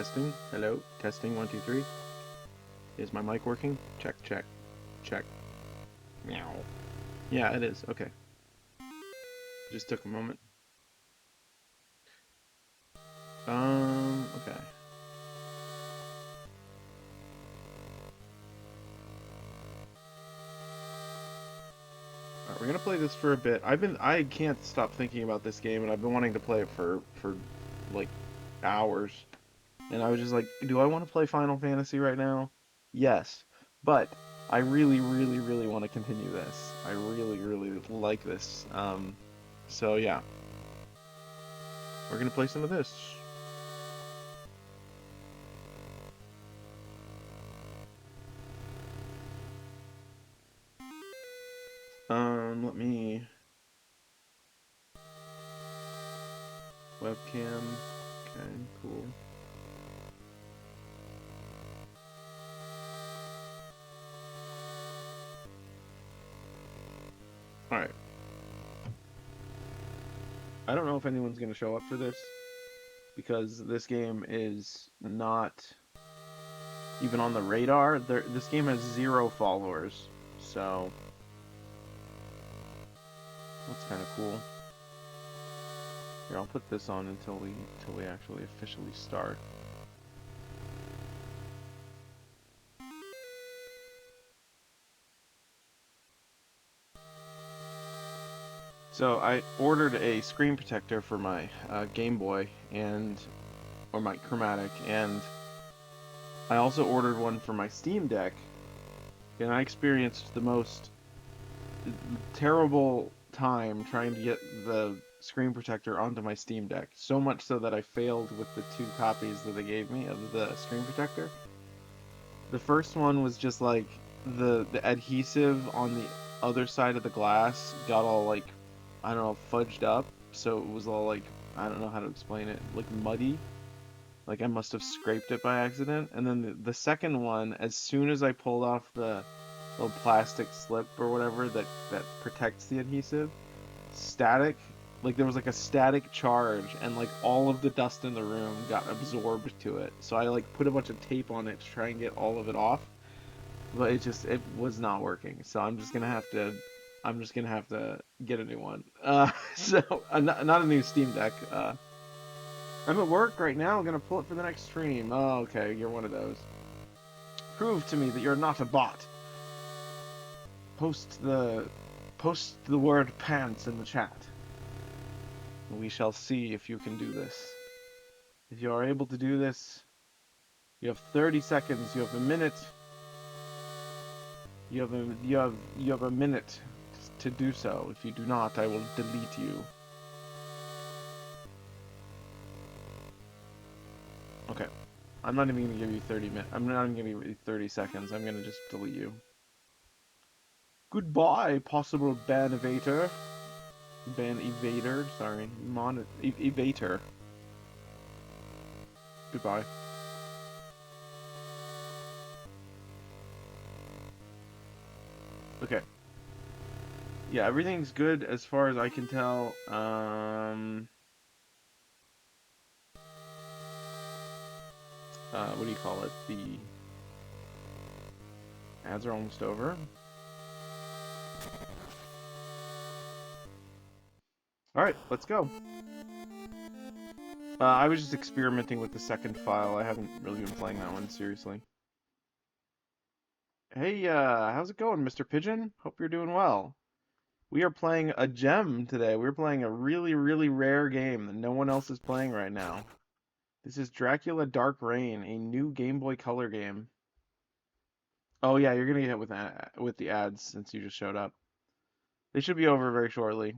Testing. Hello. Testing. 1, 2, 3. Is my mic working? Check, check, check. Meow. Yeah, it is. Okay. Just took a moment. Okay. Alright, we're gonna play this for a bit. I can't stop thinking about this game, and I've been wanting to play it for like hours. And I was just like, do I want to play Final Fantasy right now? Yes. But I really, really, really want to continue this. I really, really like this. So yeah, we're gonna play some of this. Let me webcam. Okay, cool. All right. I don't know if anyone's gonna show up for this because this game is not even on the radar. This game has 0 followers, so that's kind of cool. Here, I'll put this on until we actually officially start. So I ordered a screen protector for my Game Boy or my Chromatic, and I also ordered one for my Steam Deck, and I experienced the most terrible time trying to get the screen protector onto my Steam Deck. So much so that I failed with the 2 copies that they gave me of the screen protector. The first one was just like the adhesive on the other side of the glass got all like, I don't know, fudged up. So it was all like, I don't know how to explain it, like muddy. Like I must have scraped it by accident. And then the second one, as soon as I pulled off the little plastic slip or whatever that protects the adhesive, static, like there was like a static charge, and like all of the dust in the room got absorbed to it. So I like put a bunch of tape on it to try and get all of it off, but it was not working. So I'm just gonna have to get a new one. Not a new Steam Deck. I'm at work right now. I'm gonna pull it for the next stream. Oh, okay, you're one of those. Prove to me that you're not a bot. Post the post the word pants in the chat. We shall see if you can do this. If you are able to do this, you have 30 seconds. You have a minute. You have a minute to do so. If you do not, I will delete you. Okay. I'm not even gonna give you 30 minutes. I'm not even gonna give you 30 seconds. I'm gonna just delete you. Goodbye, possible ban evader. Ban evader. Sorry, evader. Goodbye. Okay. Yeah, everything's good as far as I can tell. What do you call it? The ads are almost over. Alright, let's go. I was just experimenting with the second file. I haven't really been playing that one seriously. Hey, how's it going, Mr. Pigeon? Hope you're doing well. We are playing a gem today. We're playing a really, really rare game that no one else is playing right now. This is Dracula Dark Reign, a new Game Boy Color game. Oh yeah, you're gonna get hit with the ads since you just showed up. They should be over very shortly.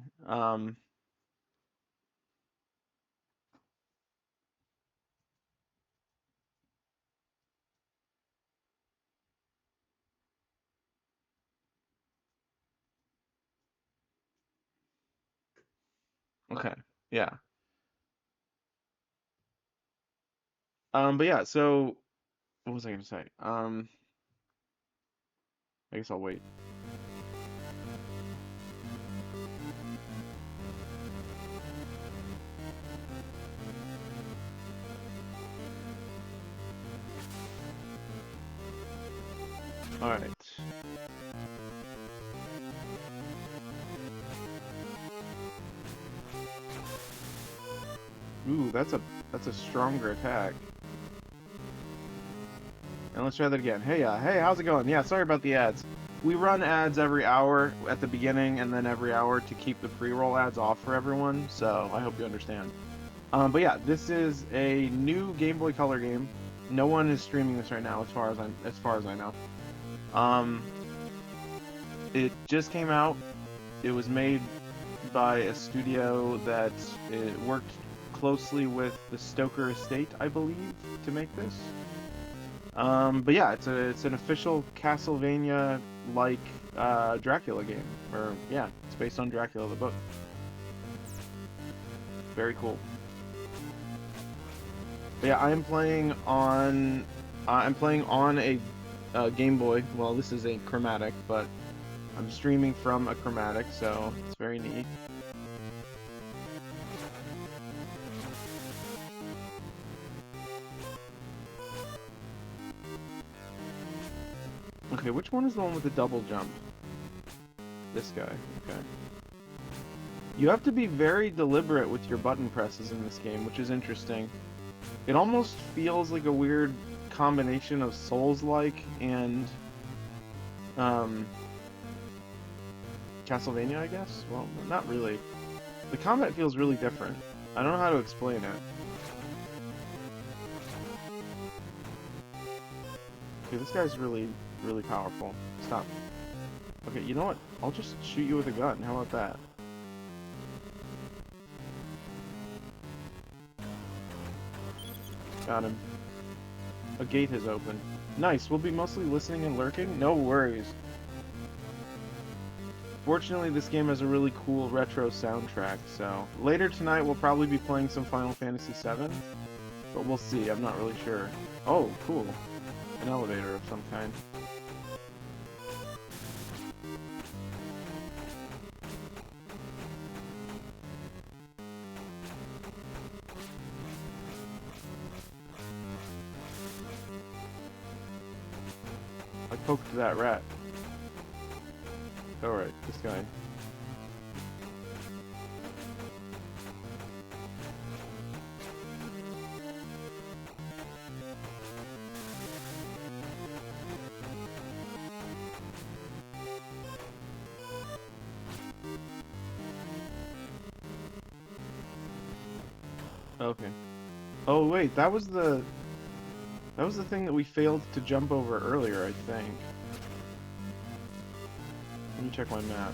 Okay, yeah. But yeah, so what was I gonna say? I guess I'll wait. Alright. Ooh, that's a stronger attack. And let's try that again. Hey, hey, how's it going? Yeah, sorry about the ads. We run ads every hour at the beginning and then every hour to keep the pre-roll ads off for everyone, so I hope you understand. But yeah, this is a new Game Boy Color game. No one is streaming this right now, as far as I know. It just came out. It was made by a studio that worked closely with the Stoker Estate, I believe, to make this. But yeah, it's an official Castlevania-like Dracula game. Or yeah, it's based on Dracula the book. Very cool. But yeah, I'm playing on a Game Boy. Well, this is a chromatic, but I'm streaming from a chromatic, so it's very neat. Okay, which one is the one with the double jump? This guy, okay. You have to be very deliberate with your button presses in this game, which is interesting. It almost feels like a weird combination of Souls-like and Castlevania, I guess? Well, not really. The combat feels really different. I don't know how to explain it. Okay, this guy's really powerful. Stop. Okay, you know what? I'll just shoot you with a gun. How about that? Got him. A gate has opened. Nice, we'll be mostly listening and lurking? No worries. Fortunately, this game has a really cool retro soundtrack, so... Later tonight, we'll probably be playing some Final Fantasy VII, but we'll see, I'm not really sure. Oh, cool. An elevator of some kind. I poked that rat. Alright, this guy. Okay. Oh wait, that was the thing that we failed to jump over earlier, I think. Let me check my map.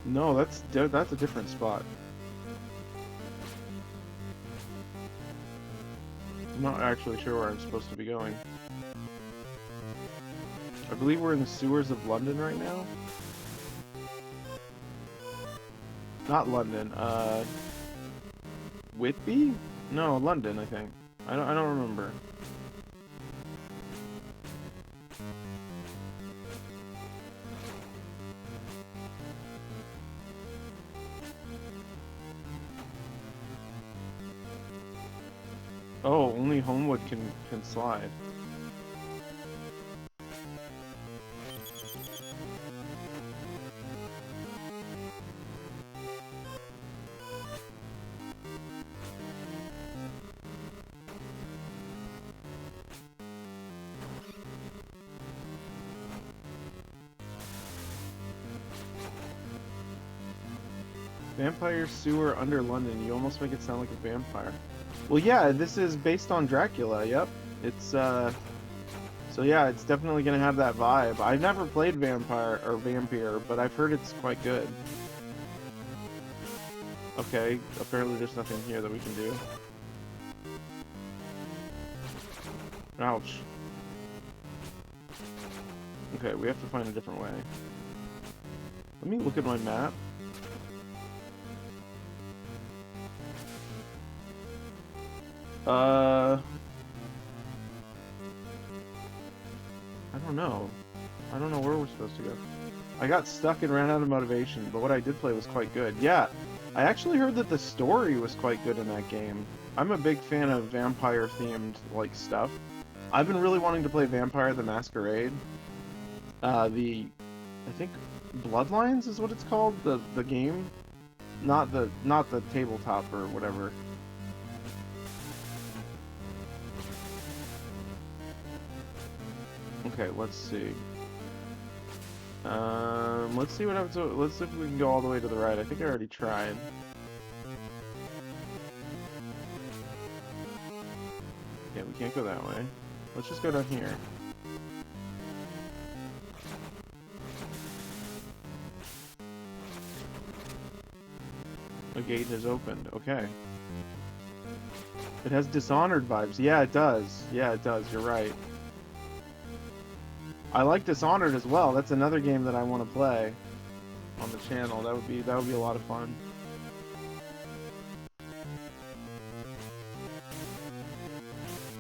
No, that's a different spot. I'm not actually sure where I'm supposed to be going. I believe we're in the sewers of London right now. Not London, Whitby? No, London, I think. I don't remember. Oh, only Homewood can slide. Vampire sewer under London. You almost make it sound like a vampire. Well, yeah, this is based on Dracula, yep. It's, so yeah, it's definitely gonna have that vibe. I've never played Vampire, or Vampire, but I've heard it's quite good. Okay, apparently there's nothing here that we can do. Ouch. Okay, we have to find a different way. Let me look at my map. I don't know. I don't know where we're supposed to go. I got stuck and ran out of motivation, but what I did play was quite good. Yeah, I actually heard that the story was quite good in that game. I'm a big fan of vampire-themed, like, stuff. I've been really wanting to play Vampire the Masquerade. I think Bloodlines is what it's called, the game, not the tabletop or whatever. Okay, let's see. Let's see what happens. Let's see if we can go all the way to the right. I think I already tried. Yeah, we can't go that way. Let's just go down here. The gate has opened. Okay. It has Dishonored vibes. Yeah, it does. Yeah, it does. You're right. I like Dishonored as well. That's another game that I want to play on the channel. That would be a lot of fun.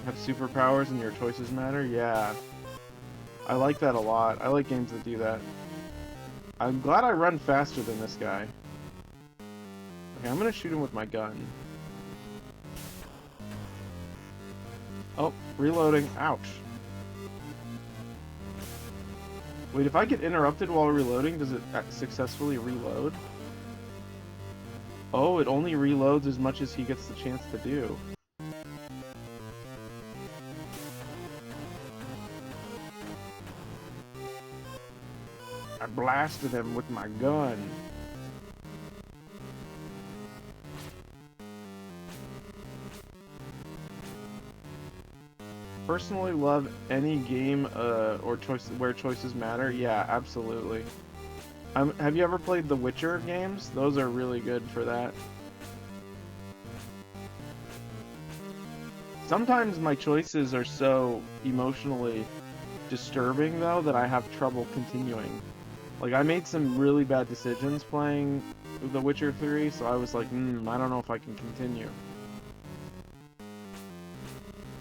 Have superpowers and your choices matter? Yeah. I like that a lot. I like games that do that. I'm glad I run faster than this guy. Okay, I'm gonna shoot him with my gun. Oh, reloading. Ouch. Wait, if I get interrupted while reloading, does it successfully reload? Oh, it only reloads as much as he gets the chance to do. I blasted him with my gun. Personally love any game or choice where choices matter. Yeah, absolutely. Have you ever played the Witcher games? Those are really good for that. Sometimes my choices are so emotionally disturbing though that I have trouble continuing. Like I made some really bad decisions playing The Witcher 3, so I was like, I don't know if I can continue.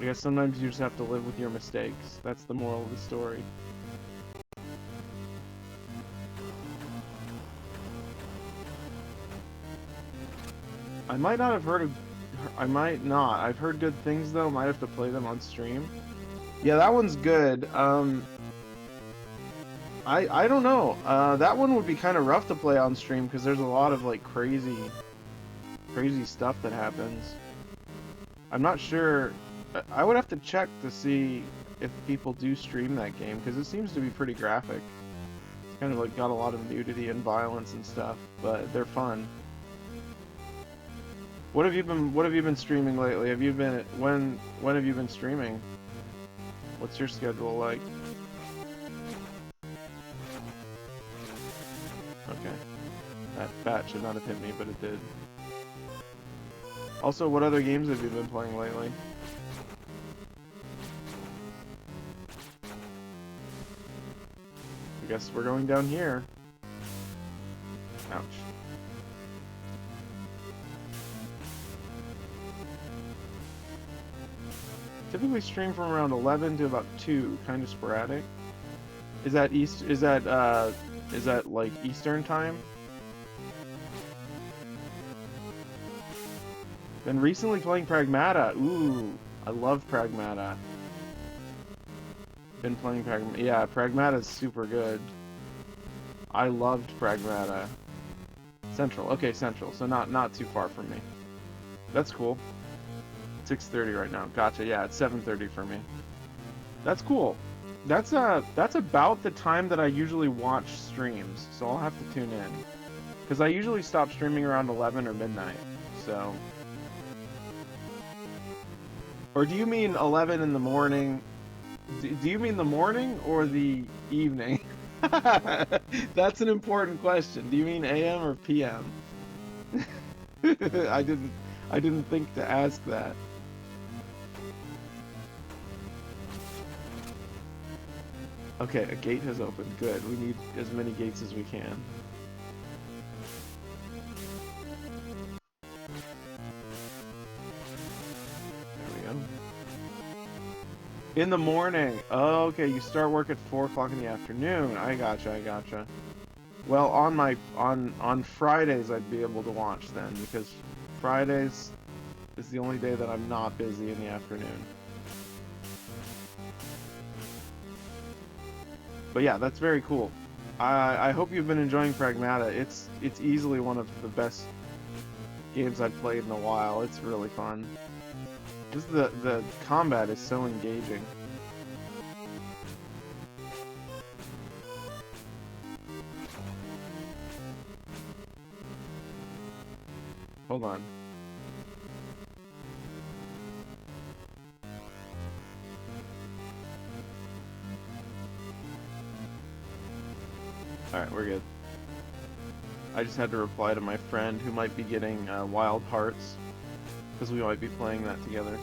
I guess sometimes you just have to live with your mistakes. That's the moral of the story. I might not have heard of... I might not. I've heard good things, though. Might have to play them on stream. Yeah, that one's good. I don't know. That one would be kind of rough to play on stream, because there's a lot of, like, crazy stuff that happens. I'm not sure... I would have to check to see if people do stream that game, because it seems to be pretty graphic. It's kind of like got a lot of nudity and violence and stuff, but they're fun. What have you been streaming lately? Have you been when have you been streaming? What's your schedule like? Okay. That bat should not have hit me, but it did. Also, what other games have you been playing lately? I guess we're going down here. Ouch. Typically stream from around 11 to about 2, kind of sporadic. Is that like Eastern time? Been recently playing Pragmata. Ooh, I love Pragmata. Been playing Pragmata. Yeah, Pragmata's super good. I loved Pragmata. Central. Okay, Central. So not too far from me. That's cool. 6:30 right now. Gotcha. Yeah, it's 7:30 for me. That's cool. That's about the time that I usually watch streams. So I'll have to tune in. Because I usually stop streaming around 11 or midnight. So. Or do you mean 11 in the morning? Do you mean the morning or the evening? That's an important question. Do you mean AM or PM? I didn't think to ask that. Okay, a gate has opened. Good. We need as many gates as we can. In the morning. Oh, okay, you start work at 4 o'clock in the afternoon. I gotcha. Well, on Fridays I'd be able to watch then, because Fridays is the only day that I'm not busy in the afternoon. But yeah, that's very cool. I hope you've been enjoying Pragmata. It's easily one of the best games I've played in a while. It's really fun. Just the combat is so engaging. Hold on. Alright, we're good. I just had to reply to my friend who might be getting Wild Hearts, because we might be playing that together.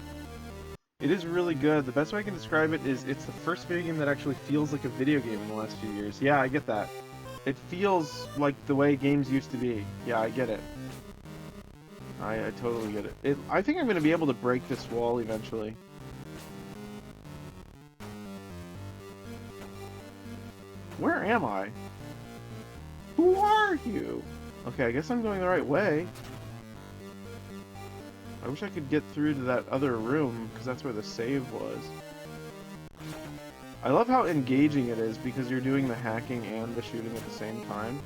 It is really good. The best way I can describe it is it's the first video game that actually feels like a video game in the last few years. Yeah, I get that. It feels like the way games used to be. Yeah, I get it. I totally get it. I think I'm going to be able to break this wall eventually. Where am I? Who are you? Okay, I guess I'm going the right way. I wish I could get through to that other room, because that's where the save was. I love how engaging it is, because you're doing the hacking and the shooting at the same time.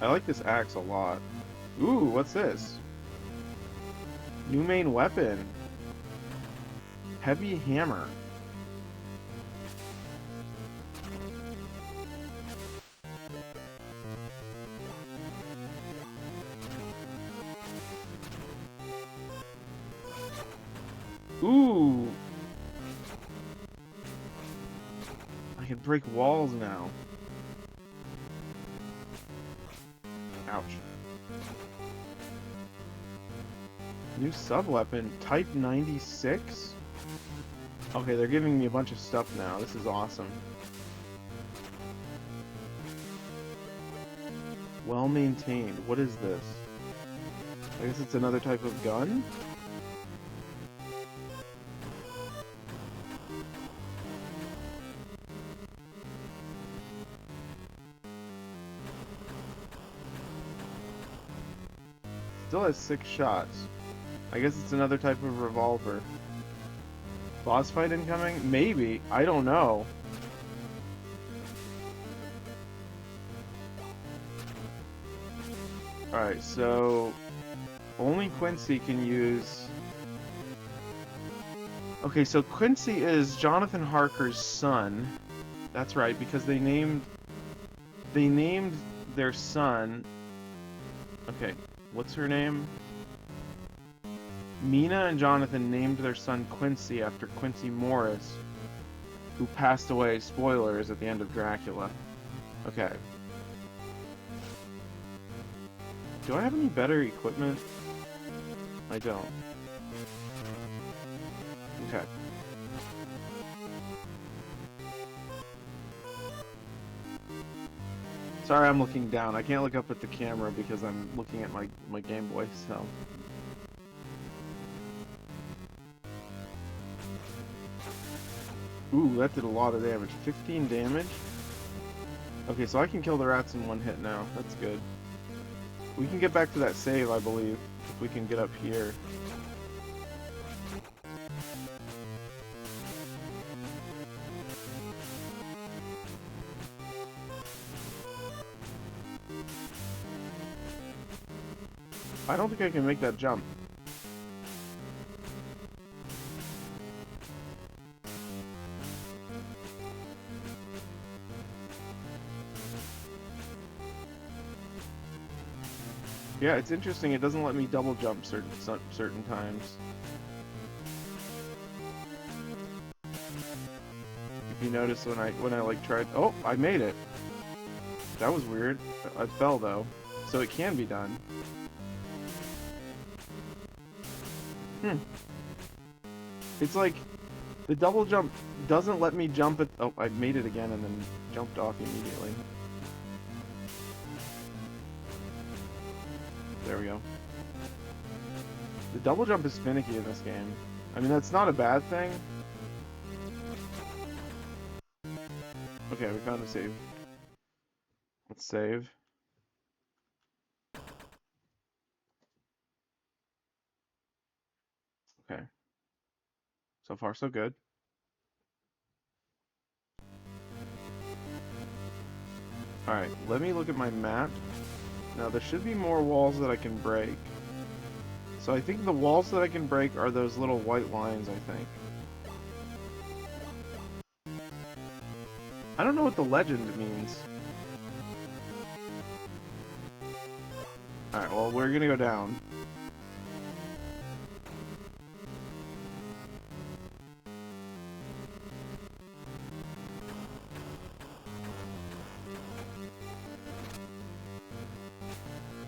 I like this axe a lot. Ooh, what's this? New main weapon. Heavy hammer. Ooh. I can break walls now. Ouch. New sub-weapon, Type 96? Okay, they're giving me a bunch of stuff now. This is awesome. Well maintained. What is this? I guess it's another type of gun? Still has 6 shots. I guess it's another type of revolver. Boss fight incoming? Maybe. I don't know. Alright, so only Quincy can use... Okay, so Quincy is Jonathan Harker's son. That's right, because they named their son... Okay, what's her name? Mina and Jonathan named their son Quincy after Quincy Morris, who passed away, spoilers, at the end of Dracula. Okay. Do I have any better equipment? I don't. Okay. Sorry I'm looking down. I can't look up at the camera because I'm looking at my Game Boy, so... Ooh, that did a lot of damage. 15 damage? Okay, so I can kill the rats in one hit now. That's good. We can get back to that save, I believe, if we can get up here. I don't think I can make that jump. Yeah, it's interesting. It doesn't let me double jump certain times. If you notice when I like tried, oh, I made it. That was weird. I fell though, so it can be done. It's like the double jump doesn't let me jump at. Oh, I made it again and then jumped off immediately. There we go. The double jump is finicky in this game. I mean, that's not a bad thing. Okay, we found a save. Let's save. Okay. So far, so good. Alright, let me look at my map. Now, there should be more walls that I can break. So I think the walls that I can break are those little white lines, I think. I don't know what the legend means. Alright, well, we're gonna go down.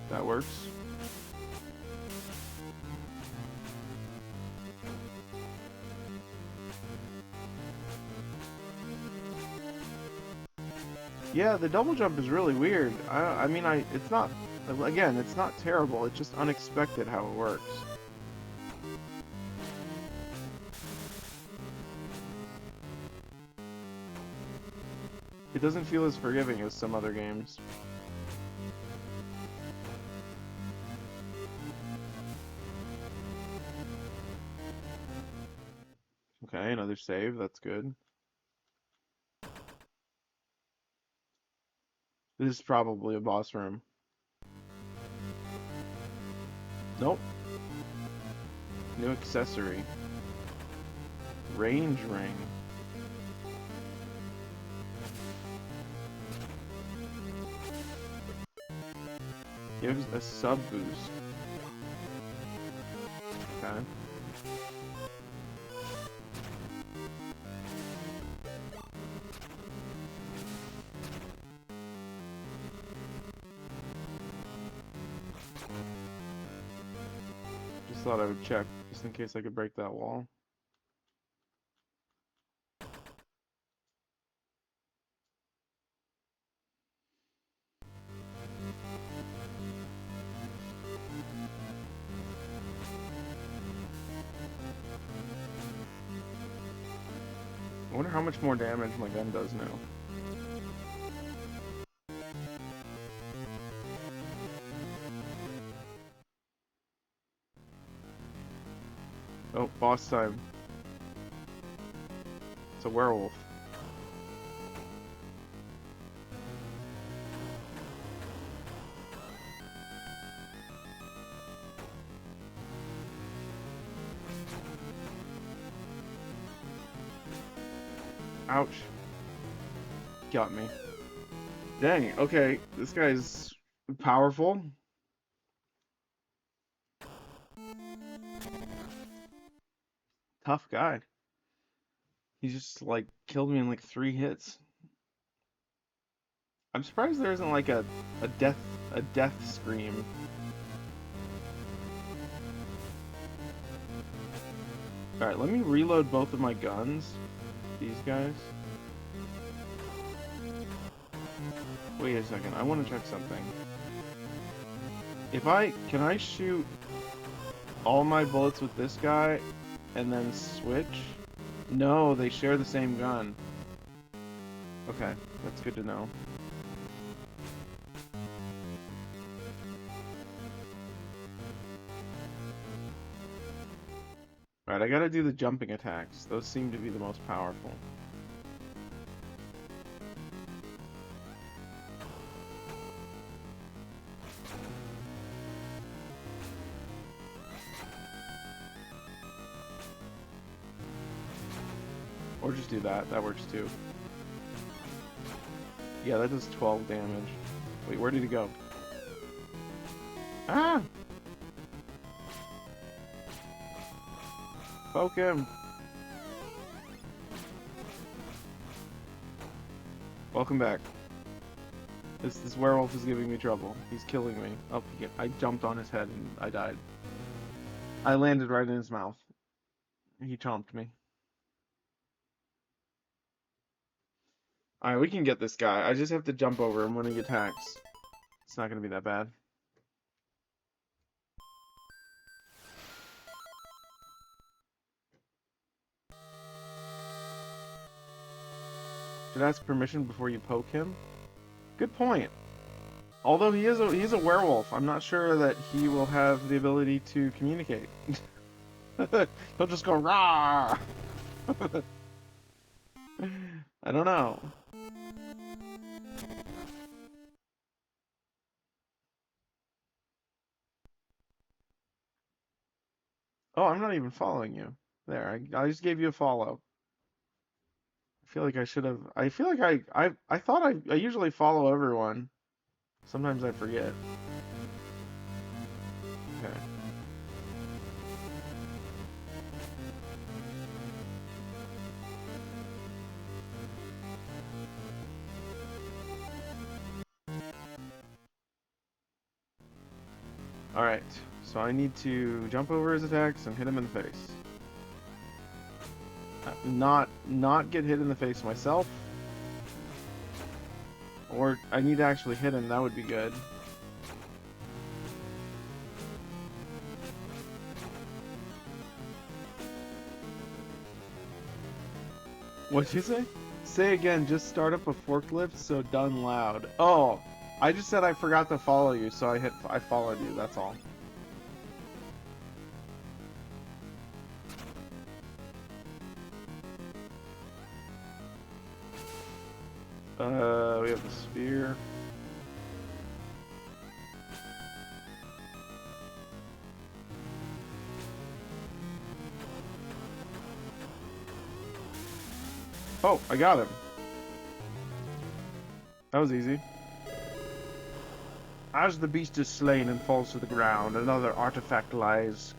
That works. Yeah, the double jump is really weird. I mean, it's not, again, it's not terrible. It's just unexpected how it works. It doesn't feel as forgiving as some other games. Okay, another save. That's good. This is probably a boss room. Nope. New accessory. Range ring. Gives a sub boost. Okay. Just thought I would check, just in case I could break that wall. I wonder how much more damage my gun does now. Oh, boss time. It's a werewolf. Ouch. Got me. Dang, okay, this guy's powerful. Tough guy. He just, like, killed me in, like, 3 hits. I'm surprised there isn't, like, a death, a death scream. Alright, let me reload both of my guns. These guys. Wait a second, I want to check something. Can I shoot all my bullets with this guy and then switch? No, they share the same gun. Okay, that's good to know. Alright, I gotta do the jumping attacks. Those seem to be the most powerful. Or just do that. That works too. Yeah, that does 12 damage. Wait, where did he go? Ah! Poke him! Welcome back. This werewolf is giving me trouble. He's killing me. Oh, I jumped on his head and I died. I landed right in his mouth. He chomped me. Alright, we can get this guy. I just have to jump over him when he attacks. It's not gonna be that bad. Should ask permission before you poke him? Good point. Although he's a werewolf, I'm not sure that he will have the ability to communicate. He'll just go rah. I don't know. Oh, I'm not even following you. There, I just gave you a follow. I feel like I should have. I feel like I thought I usually follow everyone. Sometimes I forget. Okay. Alright, so I need to jump over his attacks and hit him in the face. Not get hit in the face myself. Or I need to actually hit him, that would be good. What'd you say? Say again, just start up a forklift, so done loud. Oh, I just said I forgot to follow you, so I followed you, that's all. We have the sphere. Oh, I got him. That was easy. As the beast is slain and falls to the ground, another artifact lies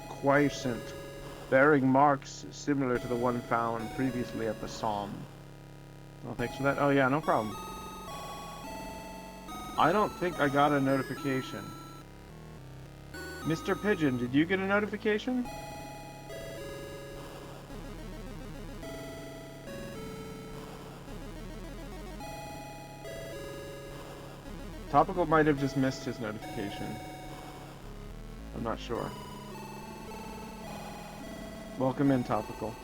quiescent, bearing marks similar to the one found previously at the Somme. Oh, thanks for that. Oh yeah, no problem. I don't think I got a notification. Mr. Pigeon, did you get a notification? Topical might have just missed his notification. I'm not sure. Welcome in, Topical.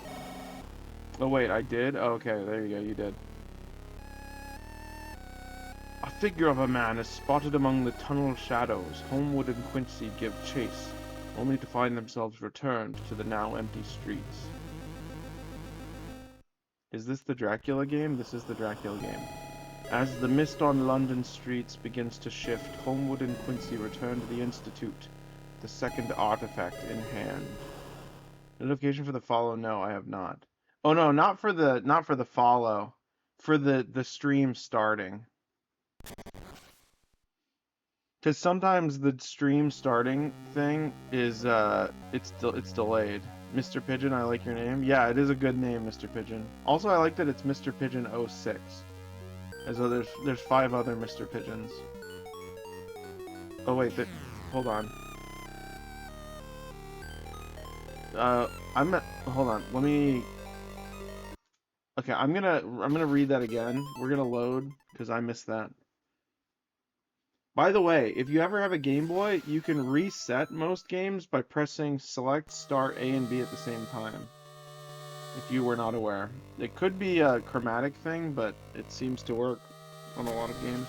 Oh wait, I did? Oh, okay, there you go, you did. A figure of a man is spotted among the tunnel shadows. Homewood and Quincy give chase, only to find themselves returned to the now empty streets. Is this the Dracula game? This is the Dracula game. As the mist on London streets begins to shift, Homewood and Quincy return to the Institute, the second artifact in hand. Notification for the follow? No, I have not. Oh no, not for the follow. For the stream starting. Because sometimes the stream starting thing is it's delayed. Mr. Pigeon, I like your name. Yeah, it is a good name, Mr. Pigeon. Also, I like that it's Mr. Pigeon 06. As though there's 5 other Mr. Pigeons. Oh wait, hold on. Hold on. Let me. Okay, I'm gonna read that again. We're gonna load because I missed that. By the way, if you ever have a Game Boy, you can reset most games by pressing select, start, A and B at the same time. If you were not aware. It could be a chromatic thing, but it seems to work on a lot of games.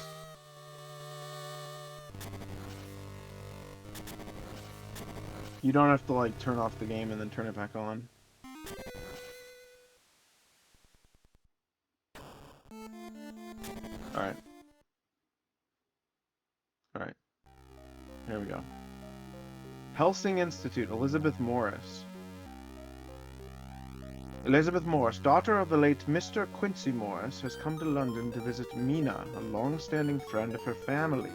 You don't have to like turn off the game and then turn it back on. Alright. Alright. Here we go. Helsing Institute, Elizabeth Morris. Elizabeth Morris, daughter of the late Mr. Quincy Morris, has come to London to visit Mina, a long-standing friend of her family.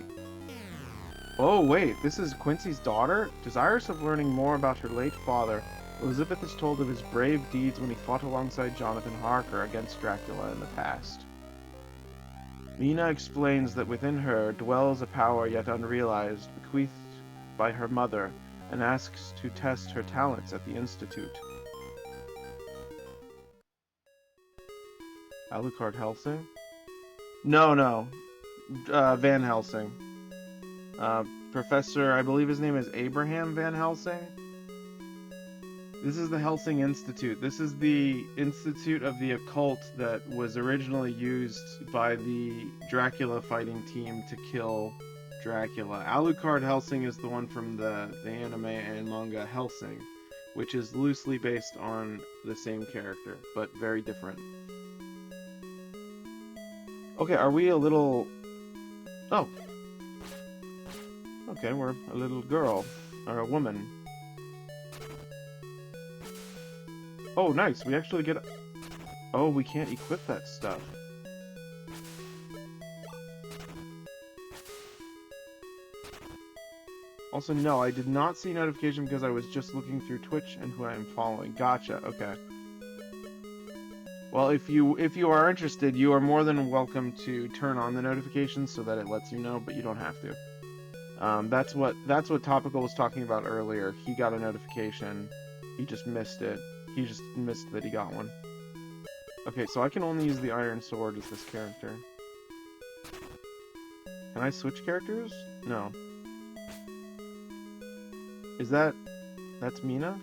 Oh wait, this is Quincy's daughter? Desirous of learning more about her late father, Elizabeth is told of his brave deeds when he fought alongside Jonathan Harker against Dracula in the past. Mina explains that within her dwells a power yet unrealized, bequeathed by her mother, and asks to test her talents at the Institute. Alucard Helsing? No. Van Helsing. Professor, I believe his name is Abraham Van Helsing? This is the Helsing Institute. This is the Institute of the Occult that was originally used by the Dracula fighting team to kill Dracula. Alucard Helsing is the one from the anime and manga Helsing, which is loosely based on the same character, but very different. Okay, are we a little... Oh. Okay, we're a little girl. Or a woman. Oh, nice. We actually get... Oh, we can't equip that stuff. Also, no, I did not see notification because I was just looking through Twitch and who I am following. Gotcha, okay. Well, if you are interested, you are more than welcome to turn on the notifications so that it lets you know, but you don't have to. That's what Topical was talking about earlier. He got a notification. He just missed it. He just missed that he got one. Okay, so I can only use the Iron Sword as this character. Can I switch characters? No. Is that... That's Mina?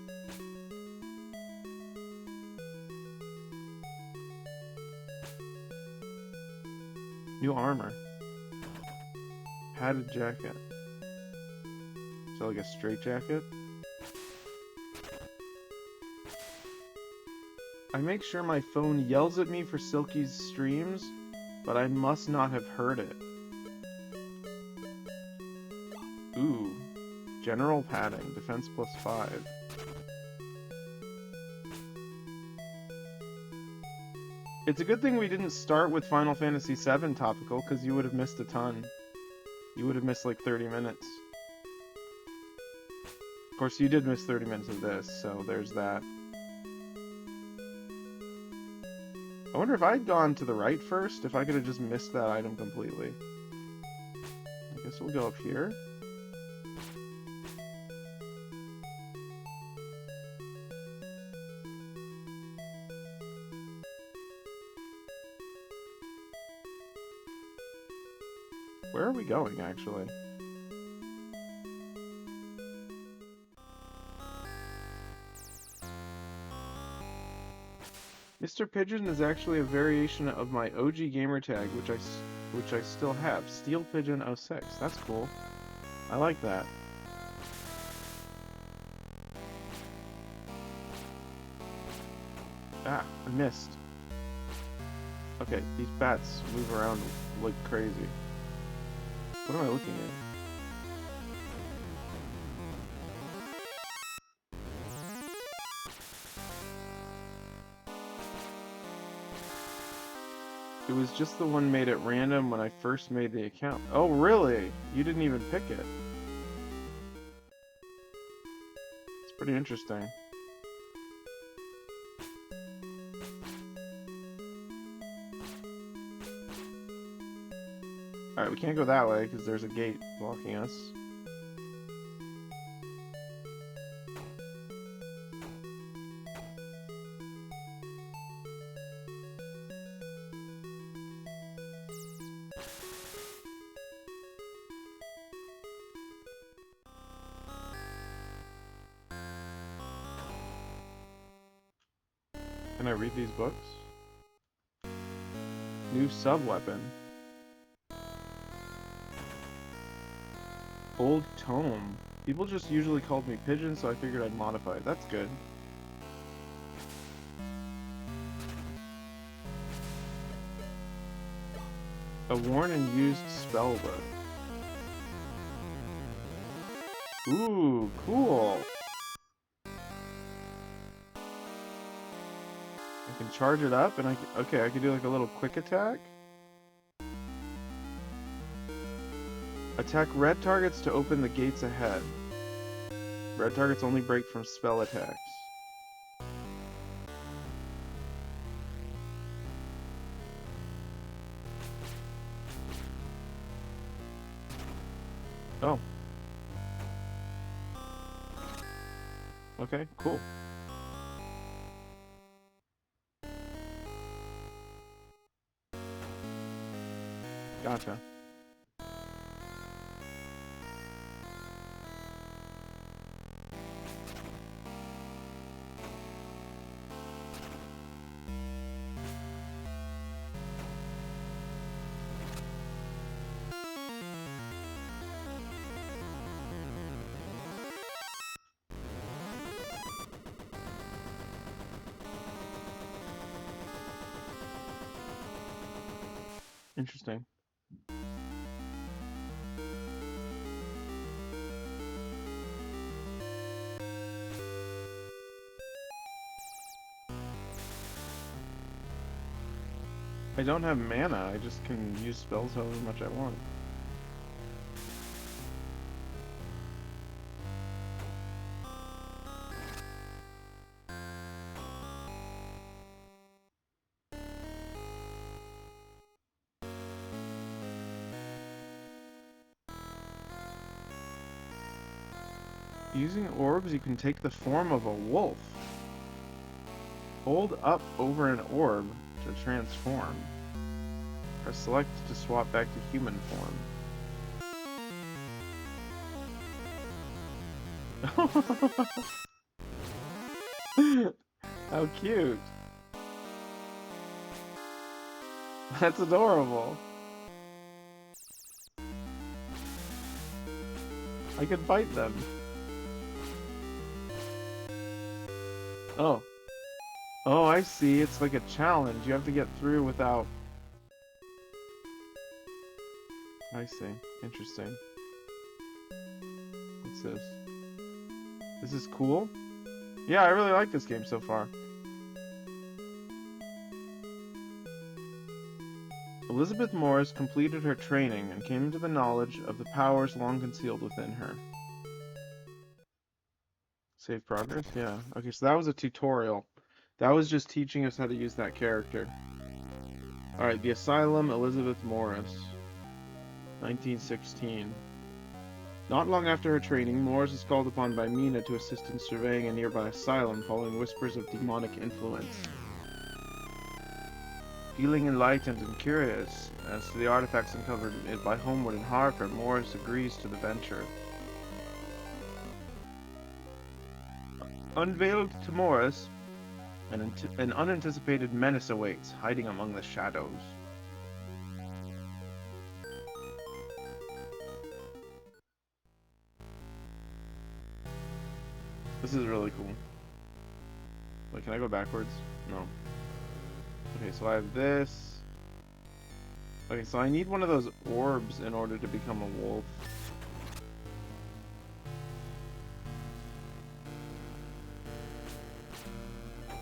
New armor. Padded jacket. So like a straight jacket? I make sure my phone yells at me for Silky's streams, but I must not have heard it. Ooh. General padding. Defense +5. It's a good thing we didn't start with Final Fantasy VII Topical, because you would have missed a ton. You would have missed like 30 minutes. Of course, you did miss 30 minutes of this, so there's that. I wonder if I'd gone to the right first, if I could have just missed that item completely. I guess we'll go up here. Where are we going, actually? Mr. Pigeon is actually a variation of my OG gamertag, which I still have. Steel Pigeon 06. That's cool. I like that. Ah, I missed. Okay, these bats move around like crazy. What am I looking at? It was just the one made at random when I first made the account. Oh, really? You didn't even pick it. It's pretty interesting. Alright, we can't go that way because there's a gate blocking us. Can I read these books? New sub-weapon. Old tome. People just usually called me Pigeon, so I figured I'd modify it. That's good. A worn and used spell book. Ooh, cool. I can charge it up, and I can do like a little quick attack. Attack red targets to open the gates ahead. Red targets only break from spell attacks. Oh. Okay, cool. Gotcha. Interesting. I don't have mana, I just can use spells however much I want. Using orbs, you can take the form of a wolf. Hold up over an orb to transform. Press select to swap back to human form. How cute. That's adorable. I could fight them. Oh. Oh, I see. It's like a challenge. You have to get through without... I see. Interesting. What's this? This is cool? Yeah, I really like this game so far. Elizabeth Morris completed her training and came to the knowledge of the powers long concealed within her. Save progress? Yeah. Okay, so that was a tutorial. That was just teaching us how to use that character. Alright, the Asylum, Elizabeth Morris. 1916. Not long after her training, Morris is called upon by Mina to assist in surveying a nearby asylum following whispers of demonic influence. Feeling enlightened and curious as to the artifacts uncovered by Homewood and Harker, Morris agrees to the venture. Unveiled to Morris, an unanticipated menace awaits, hiding among the shadows. This is really cool. Wait, can I go backwards? No. Okay, so I have this. Okay, so I need one of those orbs in order to become a wolf.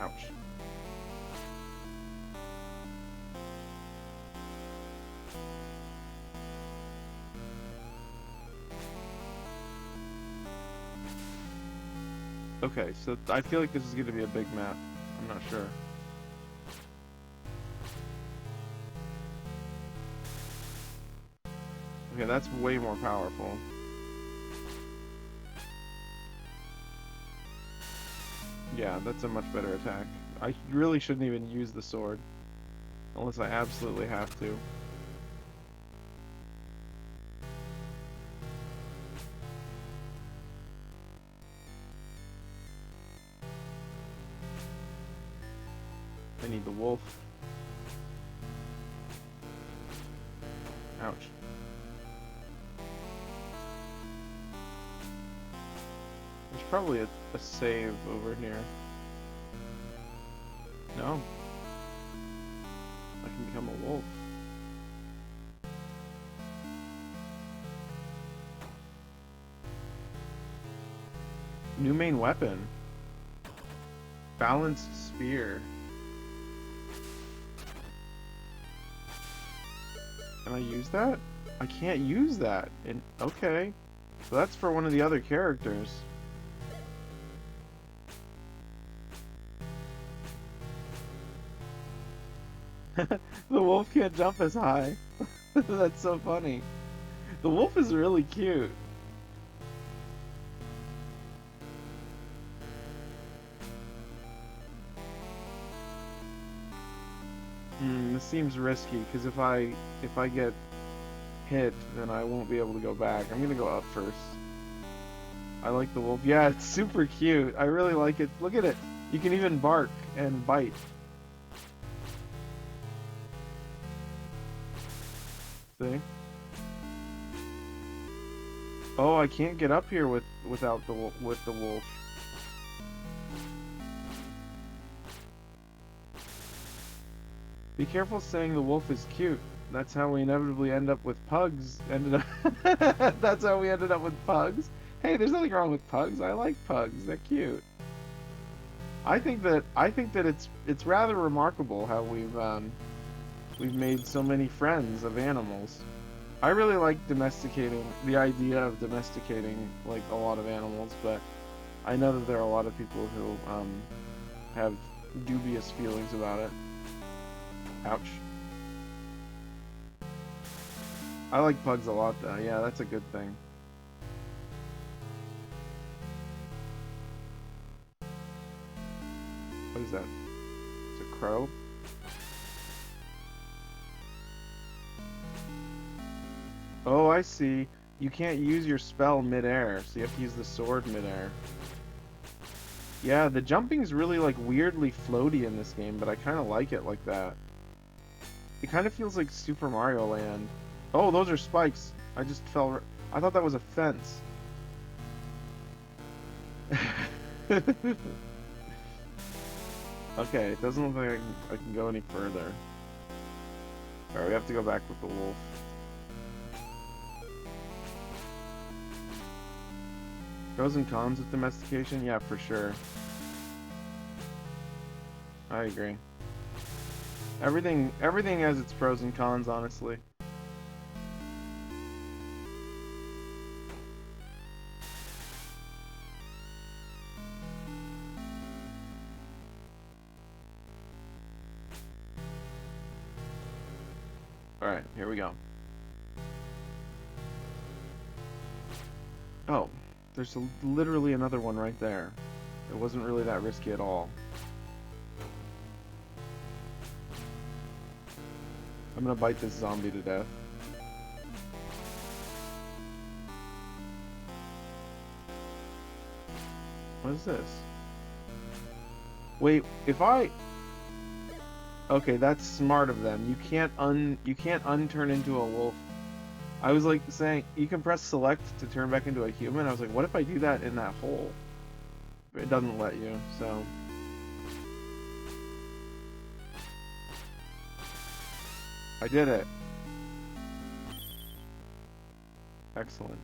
Ouch. Okay, so I feel like this is going to be a big map. I'm not sure. Okay, that's way more powerful. Yeah, that's a much better attack. I really shouldn't even use the sword. Unless I absolutely have to. I need the wolf. Ouch. There's probably a save over here. No. I can become a wolf. New main weapon. Balanced spear. Can I use that? I can't use that. Okay. So that's for one of the other characters. The wolf can't jump as high. That's so funny. The wolf is really cute. This seems risky because if I get hit, then I won't be able to go back. I'm gonna go up first. I like the wolf. Yeah, it's super cute. I really like it. Look at it. You can even bark and bite. See? Oh, I can't get up here without the wolf. Be careful saying the wolf is cute. That's how we inevitably end up with pugs. Ended up. That's how we ended up with pugs. Hey, there's nothing wrong with pugs. I like pugs. They're cute. I think that it's rather remarkable how we've made so many friends of animals. I really like domesticating, the idea of domesticating like a lot of animals, but I know that there are a lot of people who have dubious feelings about it. Ouch. I like pugs a lot though. Yeah, that's a good thing. What is that? It's a crow? Oh, I see. You can't use your spell mid-air, so you have to use the sword mid-air. Yeah, the jumping's really like weirdly floaty in this game, but I kind of like it like that. It kind of feels like Super Mario Land. Oh, those are spikes. I just fell. I thought that was a fence. Okay, it doesn't look like I can go any further. Alright, we have to go back with the wolf. Pros and cons with domestication? Yeah, for sure. I agree. Everything has its pros and cons, honestly. Alright, here we go. Oh, there's literally another one right there. It wasn't really that risky at all. I'm gonna bite this zombie to death. What is this? Wait, if I... Okay, that's smart of them. You can't unturn into a wolf. I was like saying you can press select to turn back into a human. I was like, what if I do that in that hole? But it doesn't let you, so I did it. Excellent.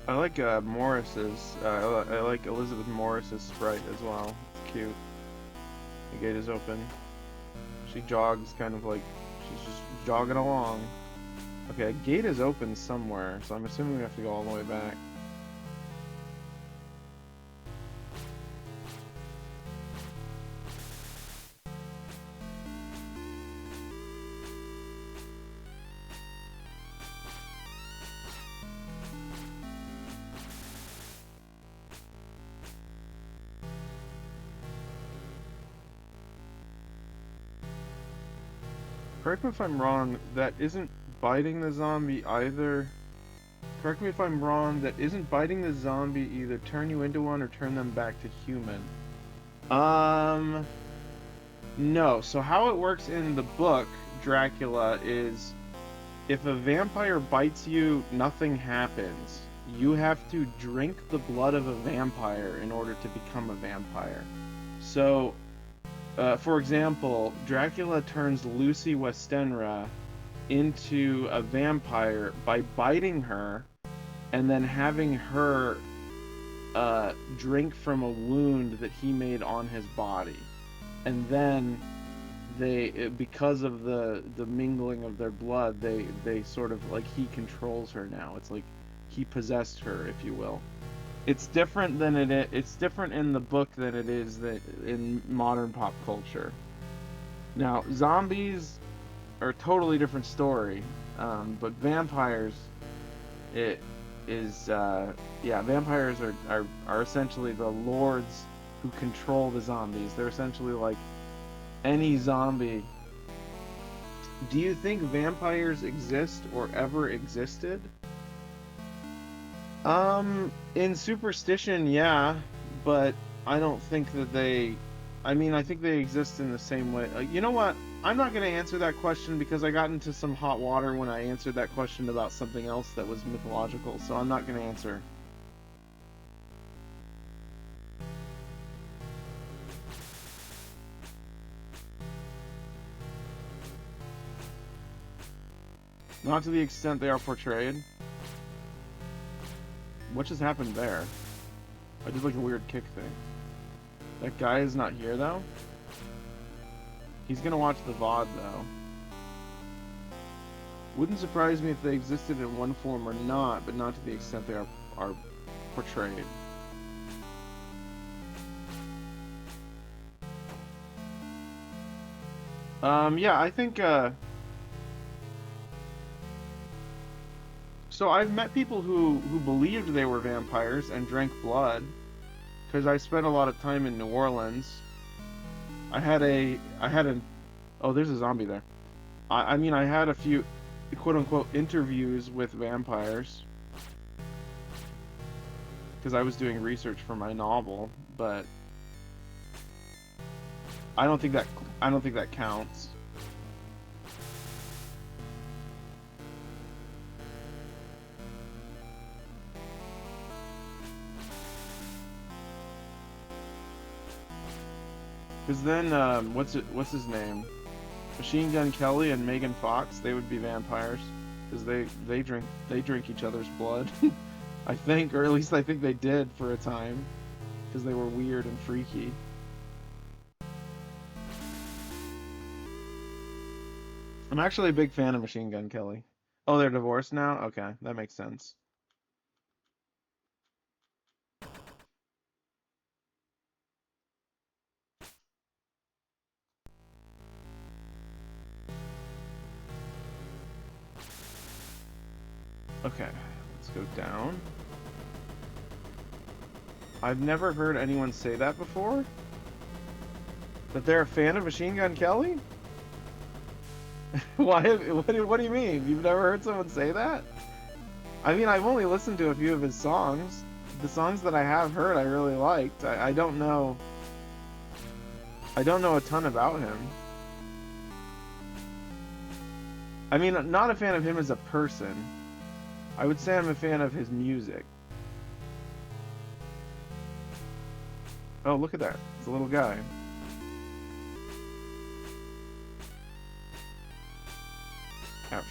I like Morris's. I like Elizabeth Morris's sprite as well. It's cute. The gate is open. She jogs kind of like she's just jogging along. Okay, a gate is open somewhere, so I'm assuming we have to go all the way back. Correct me if I'm wrong, that isn't biting the zombie either. Correct me if I'm wrong, that isn't biting the zombie either turn you into one or turn them back to human. Um, no. So how it works in the book, Dracula, is if a vampire bites you, nothing happens. You have to drink the blood of a vampire in order to become a vampire. So for example, Dracula turns Lucy Westenra into a vampire by biting her and then having her drink from a wound that he made on his body. And then because of the mingling of their blood, they sort of like he controls her now. It's like he possessed her, if you will. It's different than it's different in the book than it is in modern pop culture. Now, zombies are a totally different story, but vampires, it is yeah, vampires are essentially the lords who control the zombies. They're essentially like any zombie. Do you think vampires exist or ever existed? In superstition, yeah, but I don't think that they I mean, I think they exist in the same way. You know what? I'm not going to answer that question because I got into some hot water when I answered that question about something else that was mythological, so I'm not going to answer. Not to the extent they are portrayed. What just happened there? I did like a weird kick thing. That guy is not here though? He's gonna watch the VOD though. Wouldn't surprise me if they existed in one form or not, but not to the extent they are portrayed. Yeah, I think, so I've met people who believed they were vampires and drank blood, because I spent a lot of time in New Orleans. I had an, oh, there's a zombie there. I mean, I had a few, quote-unquote, interviews with vampires, because I was doing research for my novel, but I don't think that counts. Because then, what's his name? Machine Gun Kelly and Megan Fox, they would be vampires, because they drink each other's blood. I think, or at least I think they did for a time, because they were weird and freaky. I'm actually a big fan of Machine Gun Kelly. Oh, they're divorced now? Okay, that makes sense. Okay, let's go down. I've never heard anyone say that before. That they're a fan of Machine Gun Kelly? Why? What do you mean? You've never heard someone say that? I mean, I've only listened to a few of his songs. The songs that I have heard, I really liked. I don't know. I don't know a ton about him. I mean, not a fan of him as a person. I would say I'm a fan of his music. Oh, look at that. It's a little guy. Ouch.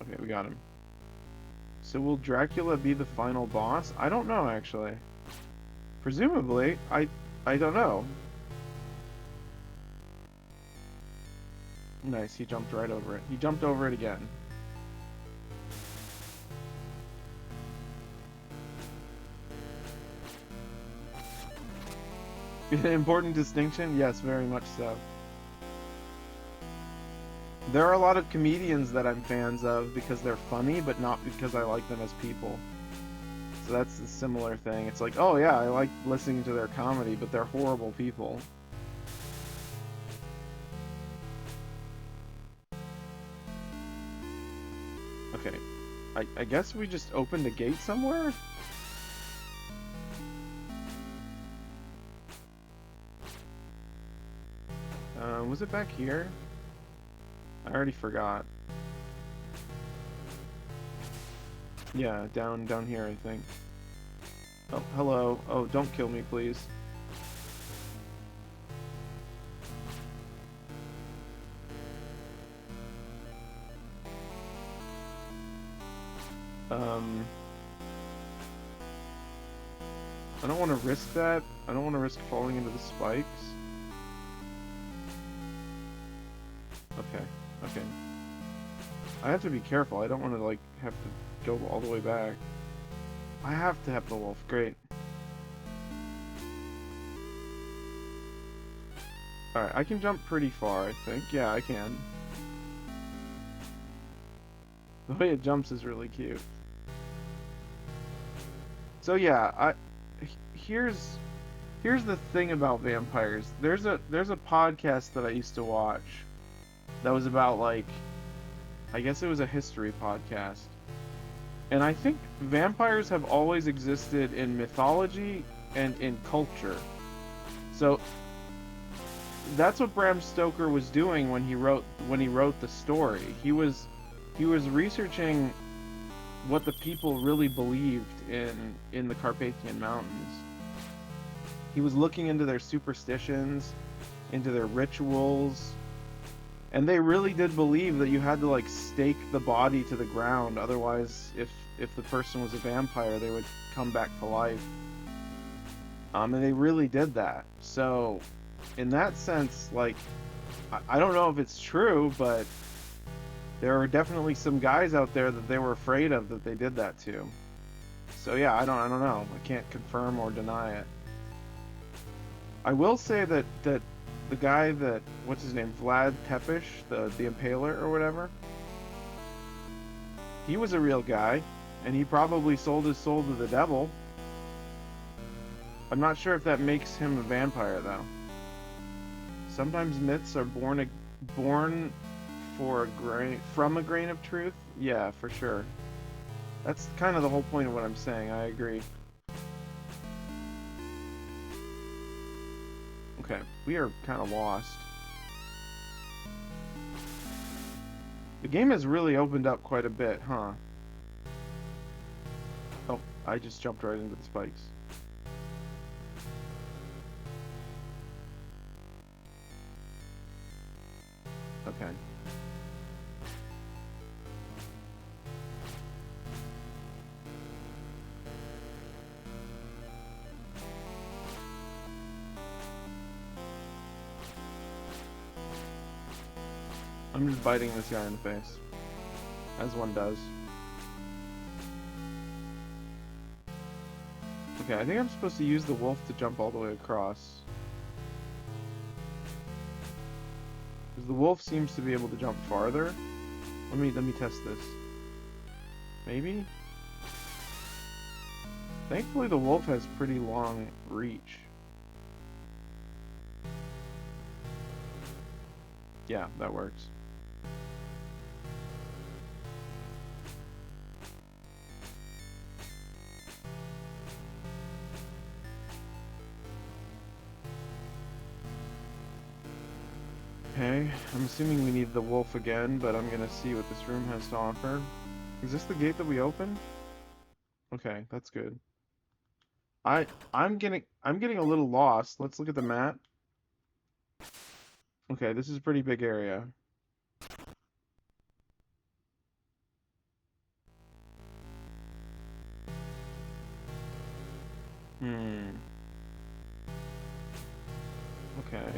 Okay, we got him. So will Dracula be the final boss? I don't know, actually. Presumably. I don't know. Nice, he jumped right over it. He jumped over it again. Important distinction? Yes, very much so. There are a lot of comedians that I'm fans of because they're funny, but not because I like them as people. So that's a similar thing. It's like, oh yeah, I like listening to their comedy, but they're horrible people. Okay. I guess we just opened a gate somewhere? Was it back here? I already forgot. Yeah, down here, I think. Oh, hello. Oh, don't kill me, please. I don't want to risk that. I don't want to risk falling into the spikes. Okay, okay. I have to be careful. I don't want to, like, have to go all the way back. I have to have the wolf. Great. Alright, I can jump pretty far, I think. Yeah, I can. The way it jumps is really cute. So yeah, here's the thing about vampires. There's a podcast that I used to watch that was about, like, I guess it was a history podcast. And I think vampires have always existed in mythology and in culture. So that's what Bram Stoker was doing when he wrote the story. He was researching what the people really believed in the Carpathian Mountains. He was looking into their superstitions, into their rituals, and they really did believe that you had to like stake the body to the ground, otherwise if the person was a vampire, they would come back to life. And they really did that. So in that sense, like, I don't know if it's true, but there are definitely some guys out there that they were afraid of that they did that to. So yeah, I don't know. I can't confirm or deny it. I will say that the guy that, what's his name, Vlad Tepes, the Impaler or whatever, he was a real guy, and he probably sold his soul to the devil. I'm not sure if that makes him a vampire though. Sometimes myths are born from a grain of truth. Yeah, for sure. That's kind of the whole point of what I'm saying. I agree. Okay, we are kind of lost. The game has really opened up quite a bit, huh? Oh, I just jumped right into the spikes. Okay. I'm just biting this guy in the face, as one does. Okay, I think I'm supposed to use the wolf to jump all the way across. Because the wolf seems to be able to jump farther. Let me test this. Maybe? Thankfully the wolf has pretty long reach. Yeah, that works. Okay, I'm assuming we need the wolf again, but I'm gonna see what this room has to offer. Is this the gate that we opened? Okay, that's good. I'm getting a little lost. Let's look at the map. Okay, this is a pretty big area. Hmm. Okay.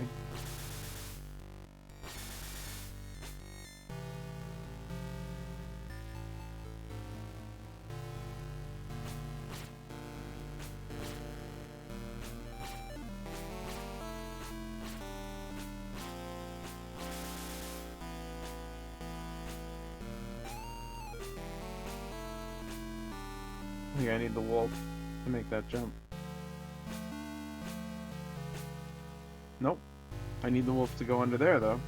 I think I need the wolf to make that jump. Nope. I need the wolf to go under there, though.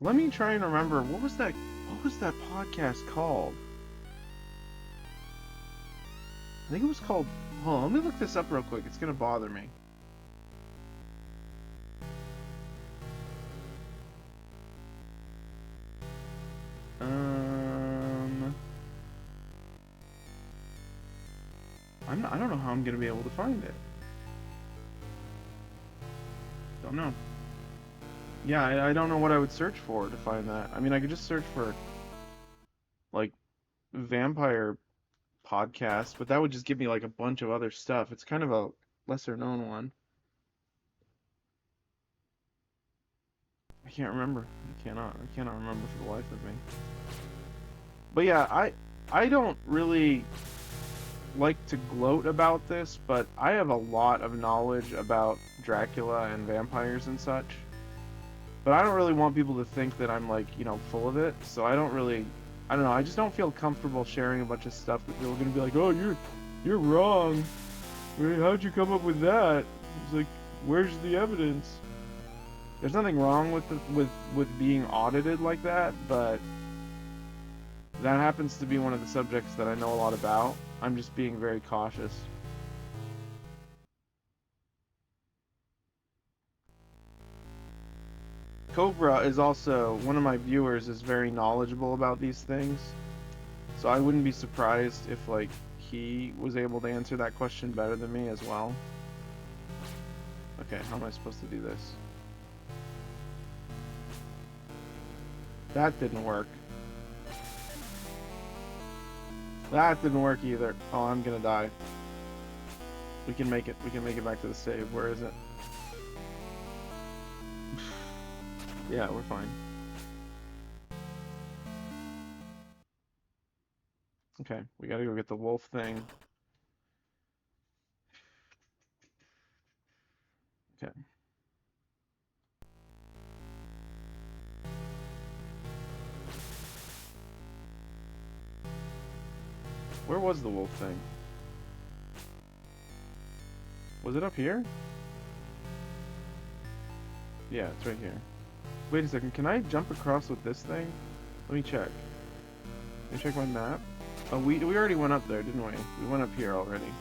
Let me try and remember, what was that podcast called? I think it was called... Hold on, let me look this up real quick. It's gonna bother me. I don't know how I'm gonna be able to find it. Don't know. Yeah, I don't know what I would search for to find that. I mean, I could just search for, like, vampire podcast, but that would just give me, like, a bunch of other stuff. It's kind of a lesser known one. I can't remember. I cannot remember for the life of me. But yeah, I don't really like to gloat about this, but I have a lot of knowledge about Dracula and vampires and such. But I don't really want people to think that I'm, like, you know, full of it, so I don't know, I just don't feel comfortable sharing a bunch of stuff that people are gonna be like, oh, you're wrong. How'd you come up with that? It's like, where's the evidence? There's nothing wrong with being audited like that, but that happens to be one of the subjects that I know a lot about. I'm just being very cautious. Cobra is also one of my viewers is very knowledgeable about these things, so I wouldn't be surprised if like he was able to answer that question better than me as well. Okay, how am I supposed to do this? That didn't work. That didn't work either. Oh, I'm gonna die. We can make it. We can make it back to the save. Where is it? Yeah, we're fine. Okay, we gotta go get the wolf thing. Okay. Where was the wolf thing? Was it up here? Yeah, it's right here. Wait a second, can I jump across with this thing? Let me check. Let me check my map. Oh, we already went up there, didn't we? We went up here already.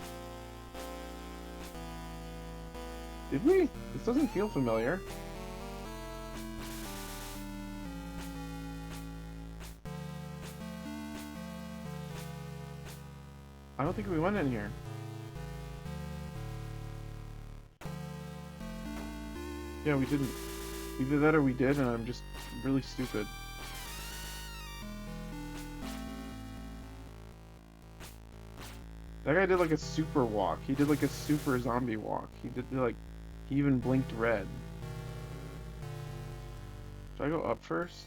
Did we? This doesn't feel familiar. I don't think we went in here. Yeah, we didn't. Either that or we did, and I'm just really stupid. That guy did like a super walk. He did like a super zombie walk. He did like, he even blinked red. Should I go up first?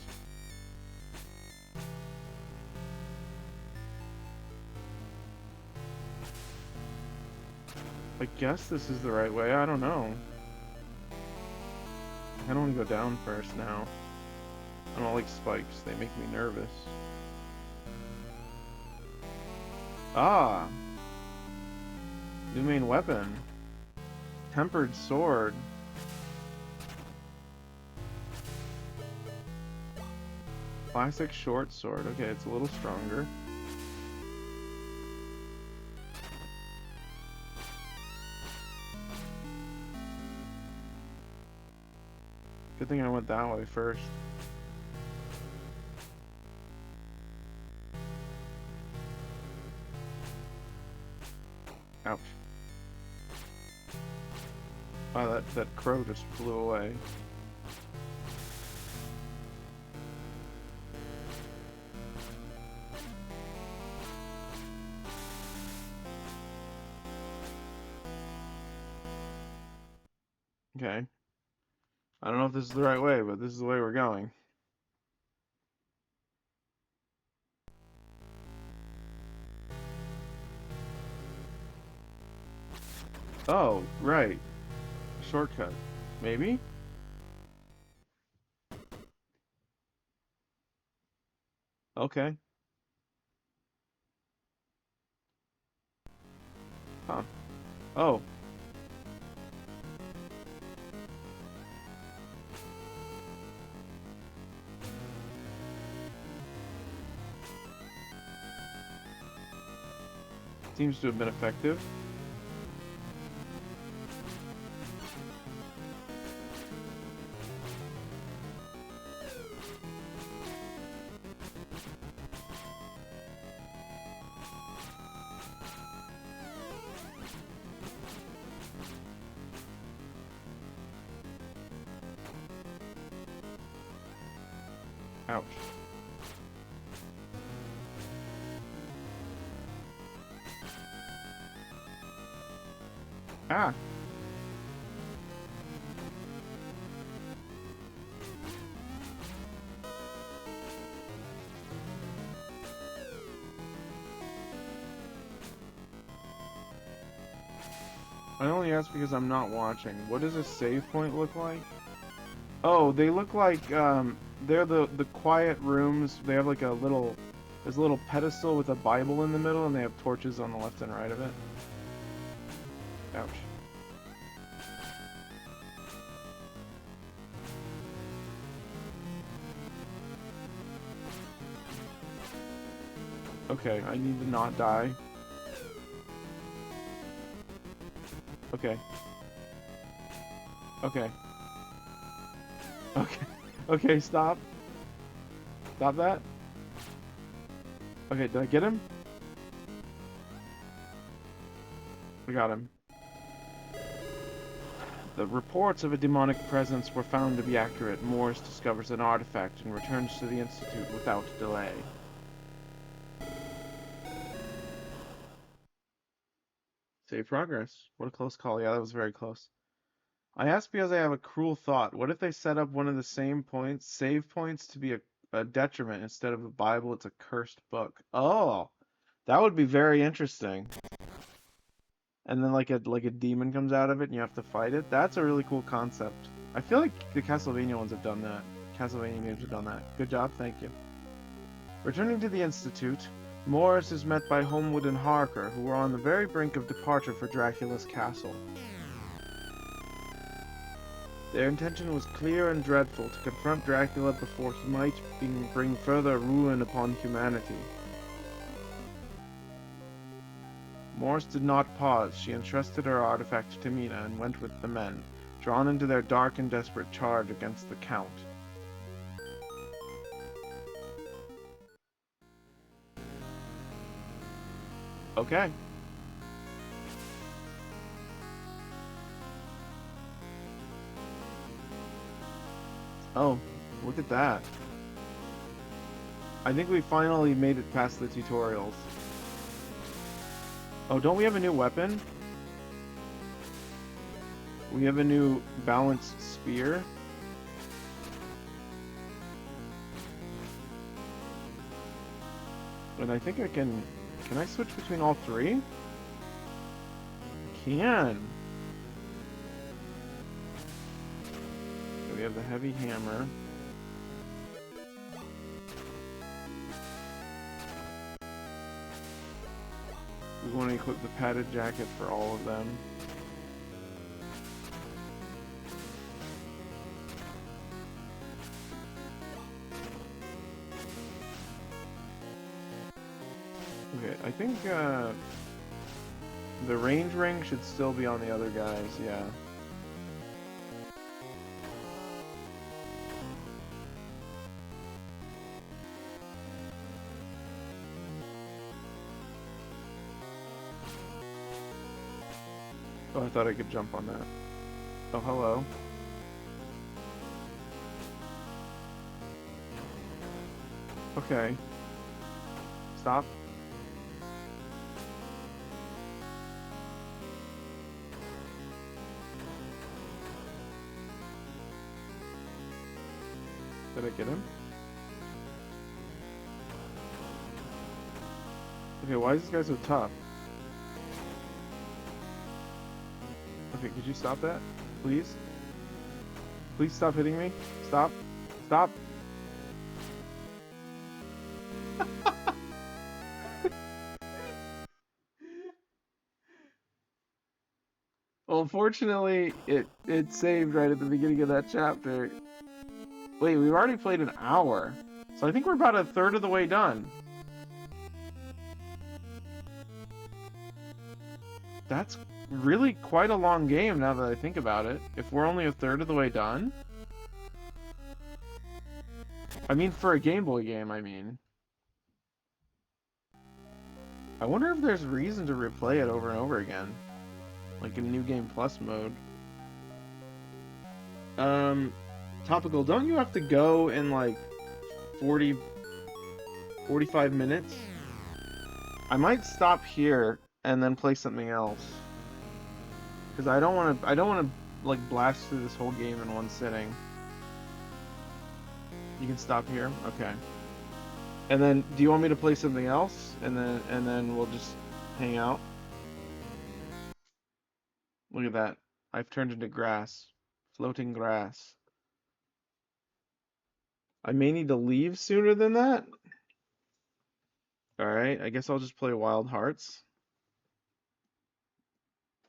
I guess this is the right way. I don't know. I don't want to go down first now. I don't like spikes. They make me nervous. Ah! New main weapon. Tempered sword. Classic short sword. Okay, it's a little stronger. Good thing I went that way first. Ouch. Wow, that crow just flew away. Okay. I don't know if this is the right way, but this is the way we're going. Oh, right. Shortcut. Maybe? Okay. Huh. Oh. Seems to have been effective. Ouch. Ah! I only ask because I'm not watching. What does a save point look like? Oh, they look like, they're the quiet rooms. They have like a little, there's a little pedestal with a Bible in the middle, and they have torches on the left and right of it. Ouch. Okay, I need to not die. Okay. Okay. Okay. Okay, stop. Stop that. Okay, did I get him? I got him. The reports of a demonic presence were found to be accurate. Morris discovers an artifact and returns to the Institute without delay. Save progress. What a close call. Yeah, that was very close. I asked because I have a cruel thought. What if they set up one of the same points, save points, to be a detriment? Instead of a Bible, it's a cursed book. Oh, that would be very interesting. And then like a demon comes out of it and you have to fight it. That's a really cool concept. I feel like the Castlevania ones have done that. Castlevania games have done that. Good job, thank you. Returning to the Institute, Morris is met by Homewood and Harker, who are on the very brink of departure for Dracula's castle. Their intention was clear and dreadful, to confront Dracula before he might bring further ruin upon humanity. Morris did not pause. She entrusted her artifact to Mina and went with the men, drawn into their dark and desperate charge against the Count. Okay. Oh, look at that. I think we finally made it past the tutorials. Oh, don't we have a new weapon? We have a new balanced spear. And I think I can... Can I switch between all three? I can. So we have the heavy hammer. We want to equip the padded jacket for all of them. Okay, I think the range ring should still be on the other guys, yeah. Oh, I thought I could jump on that. Oh, hello. Okay. Stop. Did I get him? Okay, why is this guy so tough? Okay, could you stop that? Please? Please stop hitting me. Stop. Stop. Well, unfortunately, it saved right at the beginning of that chapter. Wait, we've already played an hour. So I think we're about a third of the way done. That's really quite a long game now that I think about it. If we're only a third of the way done. I mean, for a Game Boy game, I mean. I wonder if there's reason to replay it over and over again. Like in New Game Plus mode. Topical, don't you have to go in like 45 minutes? I might stop here and then play something else. Because I don't want to like blast through this whole game in one sitting. You can stop here? Okay. And then, do you want me to play something else? And then we'll just hang out? Look at that. I've turned into grass. Floating grass. I may need to leave sooner than that. Alright, I guess I'll just play Wild Hearts.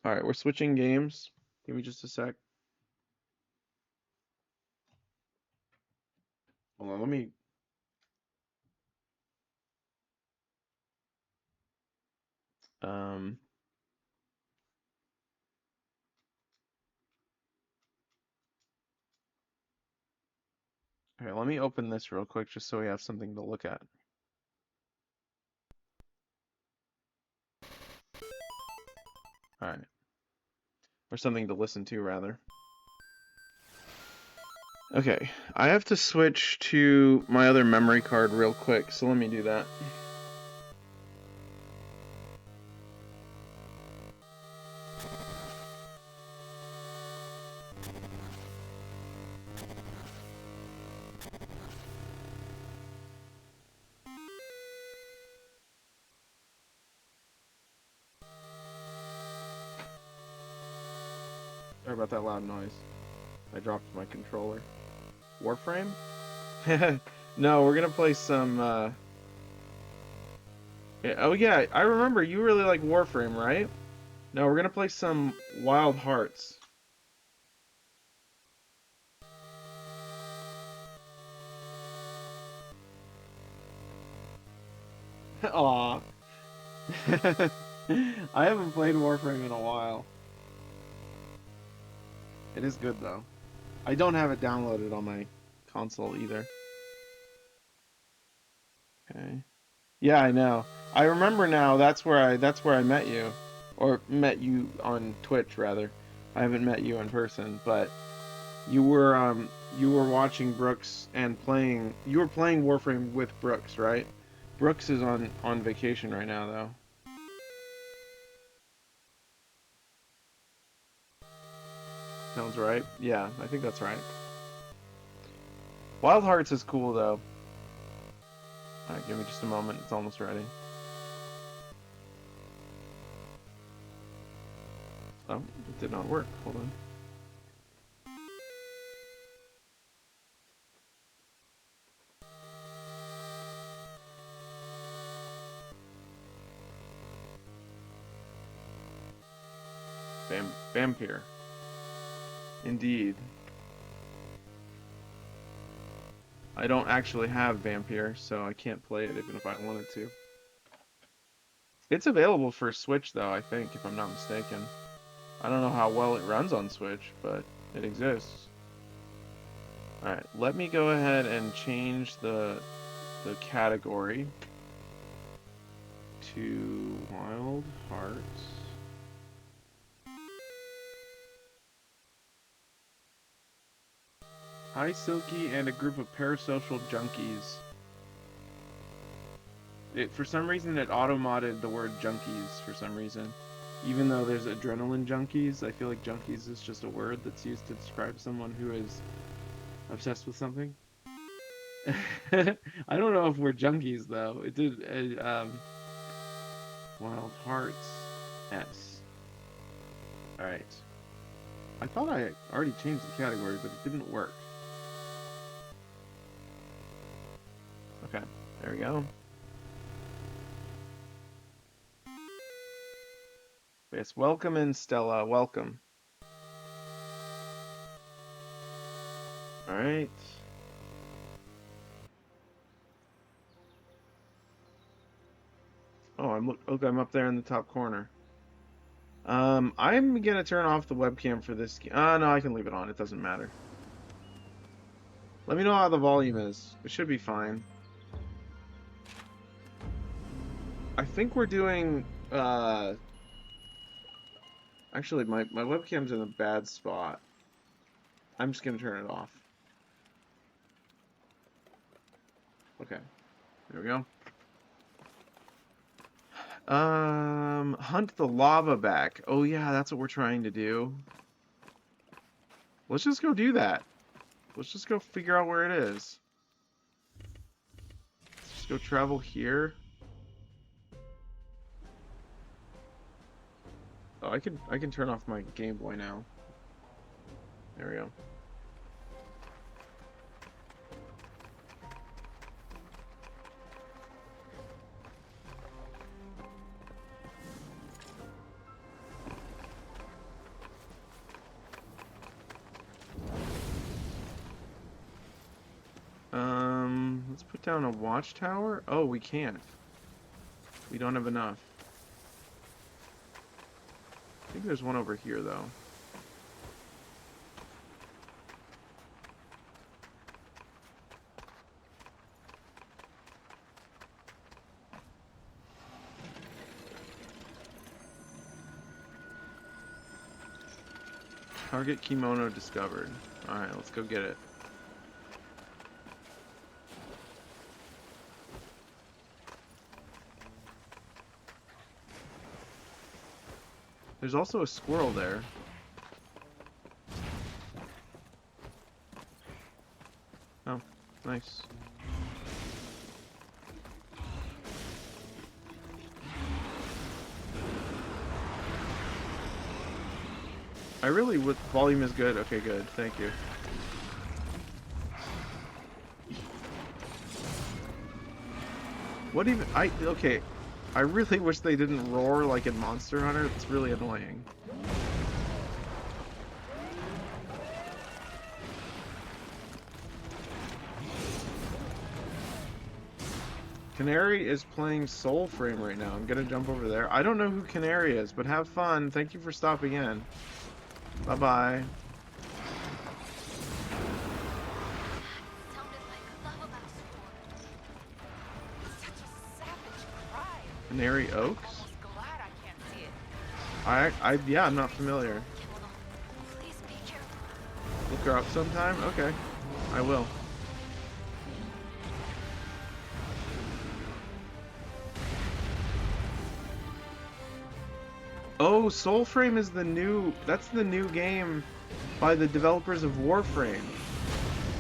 Alright, we're switching games. Give me just a sec. Hold on, let me... Um... Okay, let me open this real quick just so we have something to look at. Alright. Or something to listen to, rather. Okay, I have to switch to my other memory card real quick, so let me do that. Sorry about that loud noise. I dropped my controller. Warframe? No, we're gonna play some, yeah, oh yeah, I remember you really like Warframe, right? No, we're gonna play some Wild Hearts. Aw. I haven't played Warframe in a while. It is good though. I don't have it downloaded on my console either. Okay. Yeah, I know. I remember now. That's where I met you, or met you on Twitch rather. I haven't met you in person, but you were watching Brooks and playing. You were playing Warframe with Brooks, right? Brooks is on vacation right now though. Sounds right. Yeah, I think that's right. Wild Hearts is cool though. Alright, give me just a moment. It's almost ready. Oh, it did not work. Hold on. Vampire. Indeed. I don't actually have Vampire, so I can't play it even if I wanted to. It's available for Switch though, I think, if I'm not mistaken. I don't know how well it runs on Switch, but it exists. Alright, let me go ahead and change the category to Wild Hearts. Hi Silky and a group of parasocial junkies. For some reason it auto-modded the word junkies for some reason. Even though there's adrenaline junkies, I feel like junkies is just a word that's used to describe someone who is obsessed with something. I don't know if we're junkies though. It did Wild Hearts S. Alright. I thought I already changed the category, but it didn't work. Okay, there we go. Yes, welcome in, Stella. Welcome. Alright. Oh, I'm up there in the top corner. I'm gonna turn off the webcam for this. No, I can leave it on. It doesn't matter. Let me know how the volume is. It should be fine. I think we're doing, actually, my webcam's in a bad spot. I'm just gonna turn it off. Okay. There we go. Hunt the lava back. Oh yeah, that's what we're trying to do. Let's just go do that. Let's just go figure out where it is. Let's just go travel here. Oh, I can turn off my Game Boy now. There we go. Let's put down a watchtower. Oh, we can't. We don't have enough. I think there's one over here, though. Target kimono discovered. Alright, let's go get it. There's also a squirrel there. Oh, nice. I really would. Volume is good. Okay, good. Thank you. What even? Okay. I really wish they didn't roar like in Monster Hunter. It's really annoying. Canary is playing Soul Frame right now. I'm gonna jump over there. I don't know who Canary is, but have fun. Thank you for stopping in. Bye-bye. Canary Oaks? Yeah, I'm not familiar. Look her up sometime? Okay. I will. Oh, Soulframe is that's the new game by the developers of Warframe.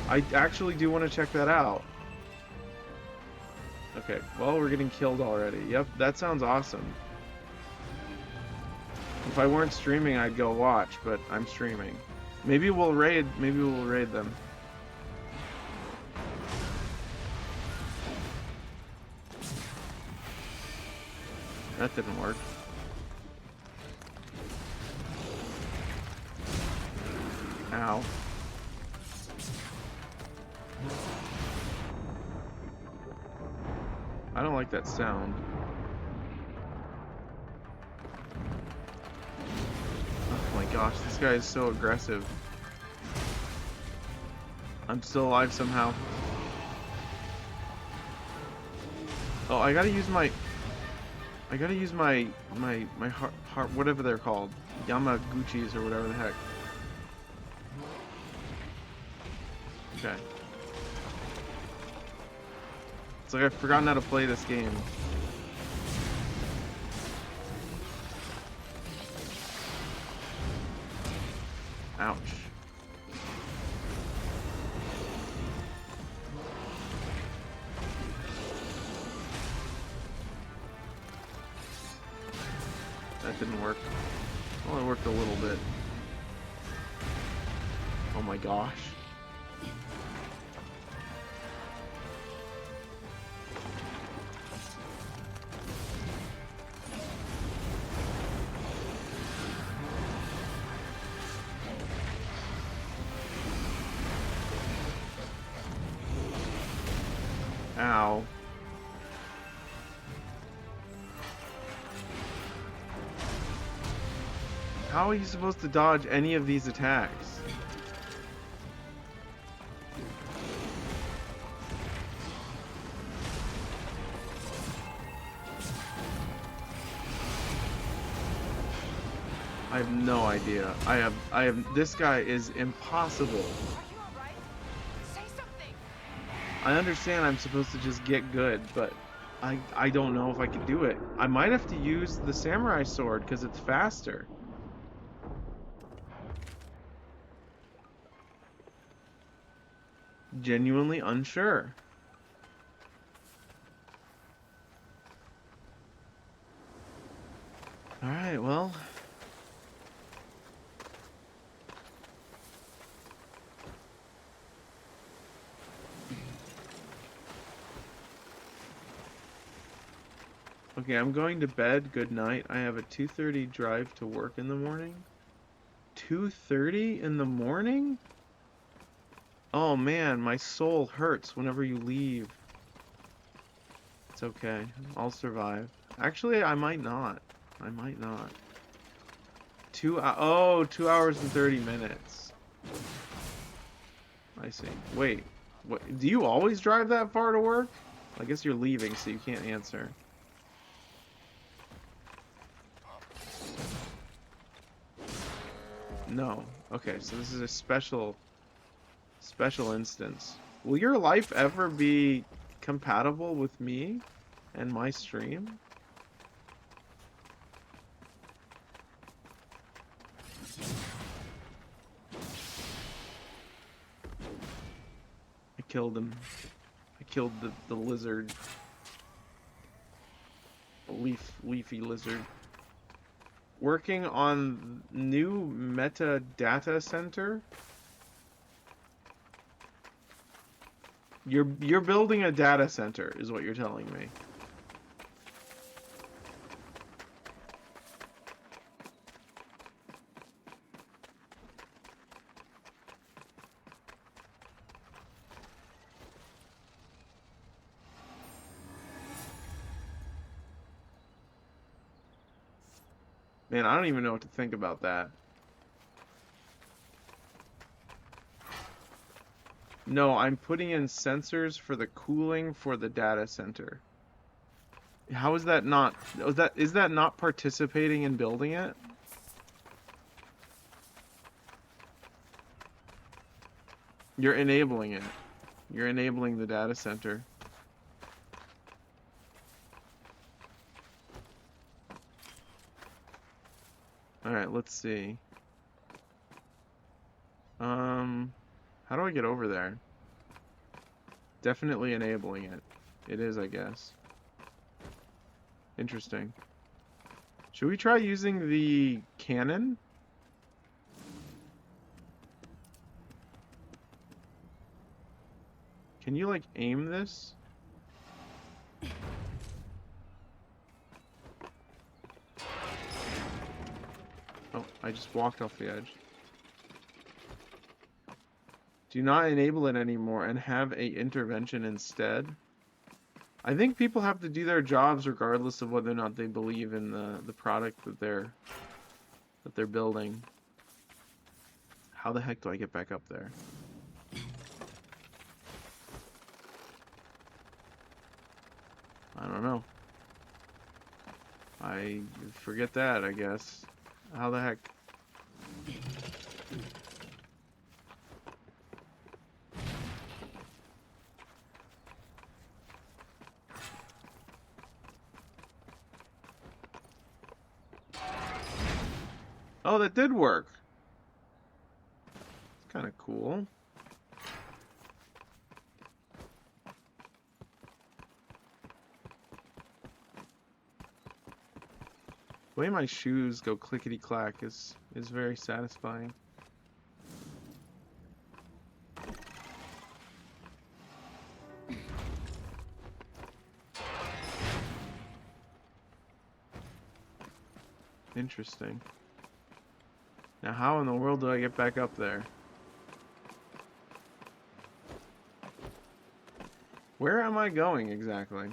I actually do want to check that out. Okay, well, we're getting killed already. Yep, that sounds awesome. If I weren't streaming, I'd go watch, but I'm streaming. Maybe we'll raid them. That didn't work. Ow. I don't like that sound. Oh my gosh, this guy is so aggressive. I'm still alive somehow. Oh, I gotta use my heart, whatever they're called. Yamaguchis or whatever the heck. Okay. It's like I've forgotten how to play this game. Ouch. That didn't work. Well, it worked a little bit. Oh my gosh. Ow. How are you supposed to dodge any of these attacks? I have no idea. This guy is impossible. Are you alright? Say something. I understand I'm supposed to just get good, but I don't know if I can do it. I might have to use the samurai sword because it's faster. Genuinely unsure. Alright, well. Okay, I'm going to bed. Good night. I have a 2:30 drive to work in the morning. 2:30 in the morning? Oh man, my soul hurts whenever you leave. It's okay. I'll survive. Actually, I might not. I might not. 2 hours and 30 minutes. I see. Wait. What? Do you always drive that far to work? I guess you're leaving, so you can't answer. No. Okay, so this is a special instance. Will your life ever be compatible with me and my stream? I killed him. I killed the lizard. The leafy lizard. Working on new meta data center? You're building a data center, is what you're telling me. Man, I don't even know what to think about that. No, I'm putting in sensors for the cooling for the data center. How is that not, is that not participating in building it? You're enabling it. You're enabling the data center. All right, let's see. How do I get over there? Definitely enabling it. It is, I guess. Interesting. Should we try using the cannon? Can you, like, aim this? Oh, I just walked off the edge. Do not enable it anymore and have a intervention instead. I think people have to do their jobs regardless of whether or not they believe in the product that they're building. How the heck do I get back up there? I don't know. I forget that, I guess. How the heck? Oh, that did work. It's kind of cool. The way my shoes go clickety-clack is very satisfying. Interesting. Now, how in the world do I get back up there? Where am I going exactly?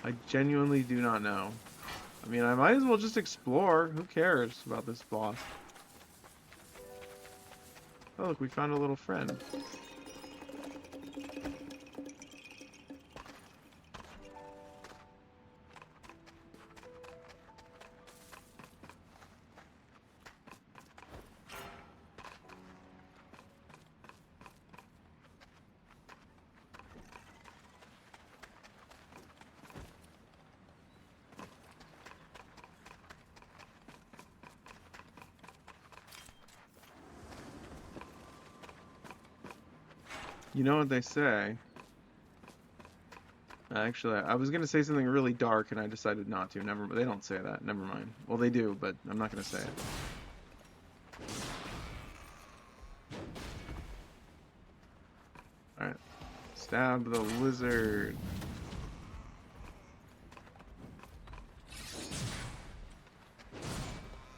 I genuinely do not know. I mean, I might as well just explore. Who cares about this boss? Oh, look, we found a little friend. You know what they say? Actually, I was gonna say something really dark, and I decided not to. Never. They don't say that. Never mind. Well, they do, but I'm not gonna say it. All right. Stab the lizard.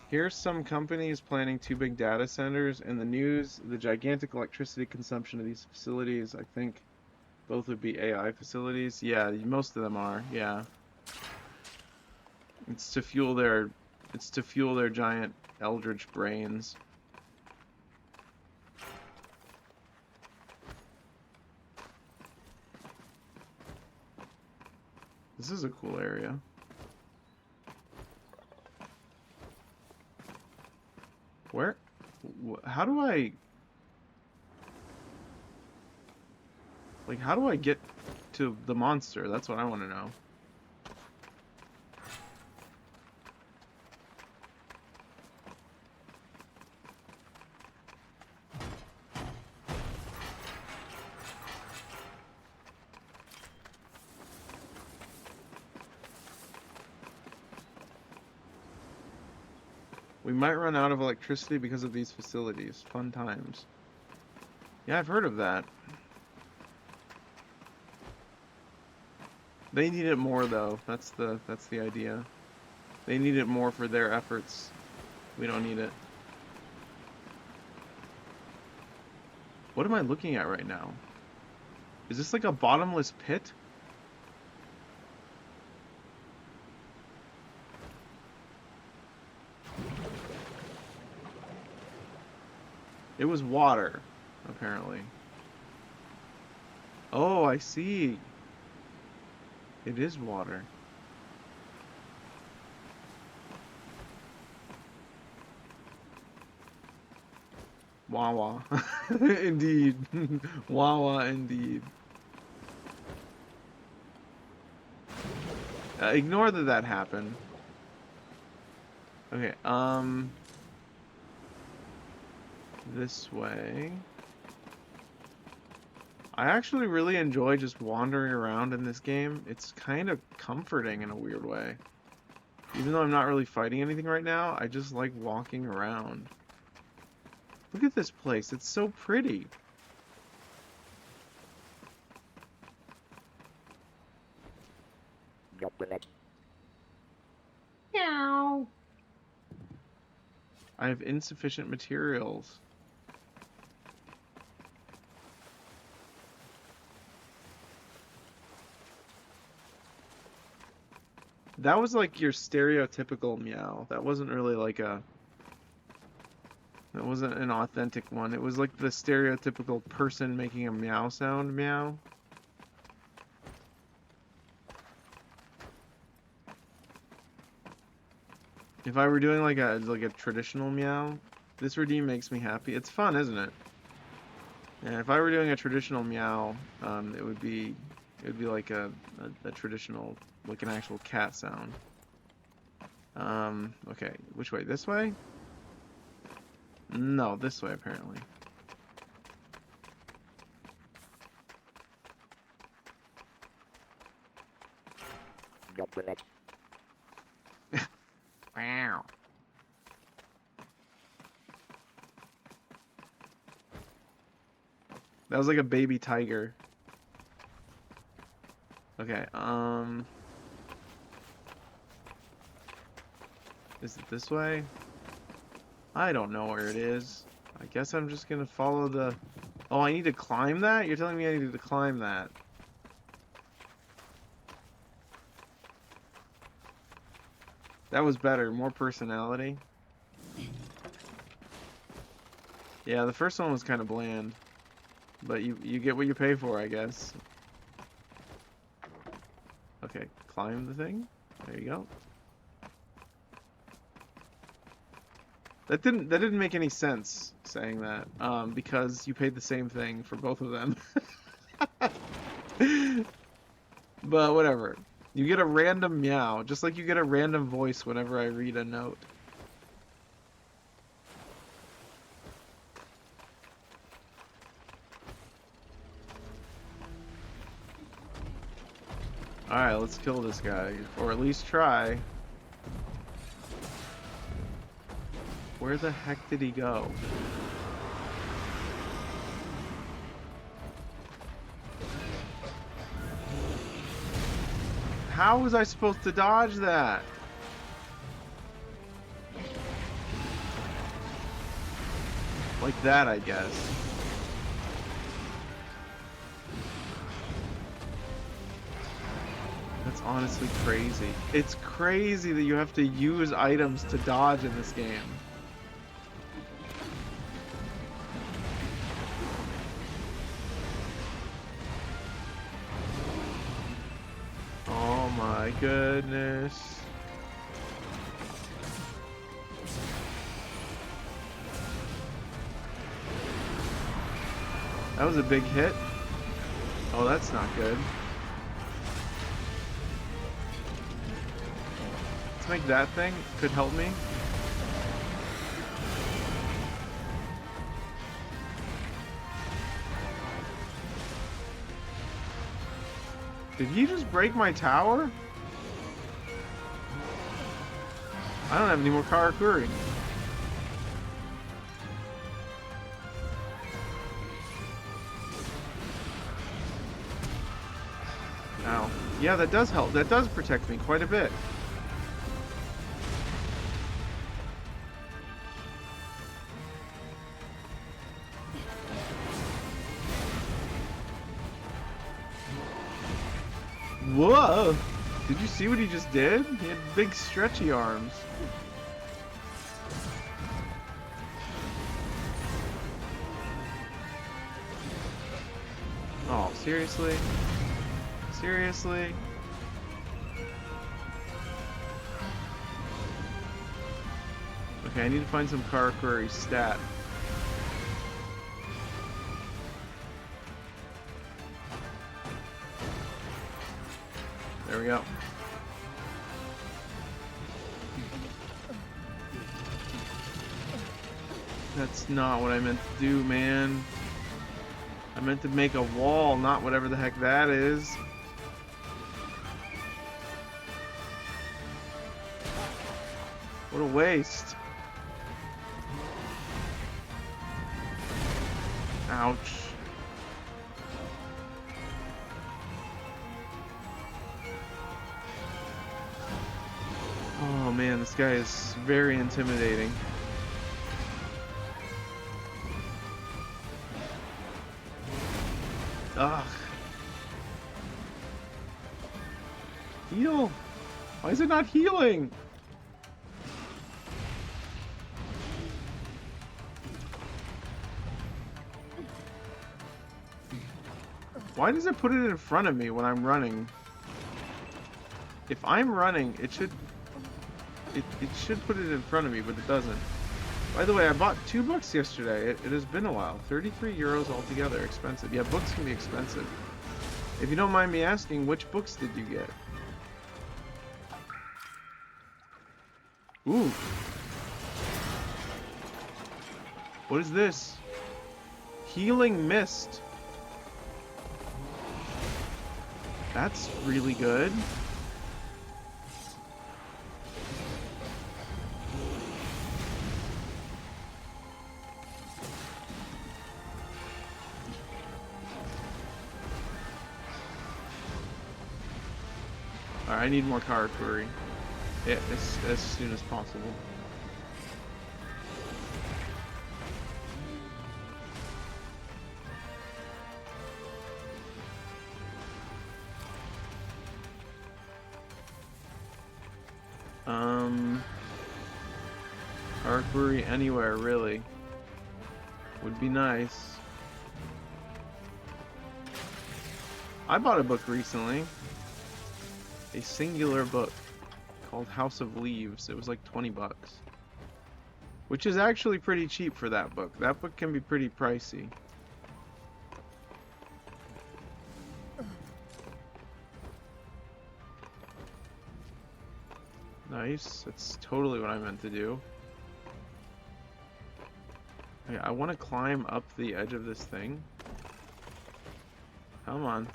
Here's some companies planning two big data centers. In the news, the gigantic electricity consumption of these facilities, I think both would be AI facilities. Yeah, most of them are. Yeah. It's to fuel their giant eldritch brains. This is a cool area. Where? How do I... Like, how do I get to the monster? That's what I want to know. We might run out of electricity because of these facilities. Fun times. Yeah, I've heard of that. They need it more though. That's the idea. They need it more for their efforts. We don't need it. What am I looking at right now? Is this like a bottomless pit? It was water, apparently. Oh, I see. It is water. Wawa. Indeed. Wawa indeed. Ignore that happened. Okay, this way. I actually really enjoy just wandering around in this game. It's kind of comforting in a weird way. Even though I'm not really fighting anything right now, I just like walking around. Look at this place, it's so pretty. Meow. I have insufficient materials. That was like your stereotypical meow. That wasn't really like a... That wasn't an authentic one. It was like the stereotypical person making a meow sound meow. If I were doing like a traditional meow, this redeem makes me happy. It's fun, isn't it? And if I were doing a traditional meow, it would be like a traditional, like an actual cat sound. Okay, which way? This way? No, this way apparently. Wow. That was like a baby tiger. Okay, is it this way? I don't know where it is. I guess I'm just gonna follow the... Oh, I need to climb that? You're telling me I need to climb that. That was better, more personality. Yeah, the first one was kind of bland. But you get what you pay for, I guess. Okay, climb the thing. There you go. That didn't make any sense saying that, because you paid the same thing for both of them. But whatever. You get a random meow, just like you get a random voice whenever I read a note. Alright, let's kill this guy. Or at least try. Where the heck did he go? How was I supposed to dodge that? Like that, I guess. That's honestly crazy. It's crazy that you have to use items to dodge in this game. Oh my goodness. That was a big hit. Oh, that's not good. Let's make that thing. Could help me. Did he just break my tower? I don't have any more Karakuri. Ow. Yeah, that does help. That does protect me quite a bit. Whoa! Did you see what he just did? He had big stretchy arms. Oh, seriously? Seriously? Okay, I need to find some Karakuri stat. There we go. That's not what I meant to do, man. I meant to make a wall, not whatever the heck that is. What a waste. Ouch. Oh man, this guy is very intimidating. Ugh. Heal. Why is it not healing? Why does it put it in front of me when I'm running? If I'm running, it should put it in front of me, but it doesn't. By the way, I bought 2 books yesterday. It has been a while. 33 euros altogether. Expensive. Yeah, books can be expensive. If you don't mind me asking, which books did you get? Ooh. What is this? Healing Mist. That's really good. Alright, I need more Karakuri. Yeah, as soon as possible. Karakuri anywhere, really. Would be nice. I bought a book recently. A singular book called House of Leaves. It was like 20 bucks. Which is actually pretty cheap for that book. That book can be pretty pricey. Nice. That's totally what I meant to do. Okay, I want to climb up the edge of this thing. Come on.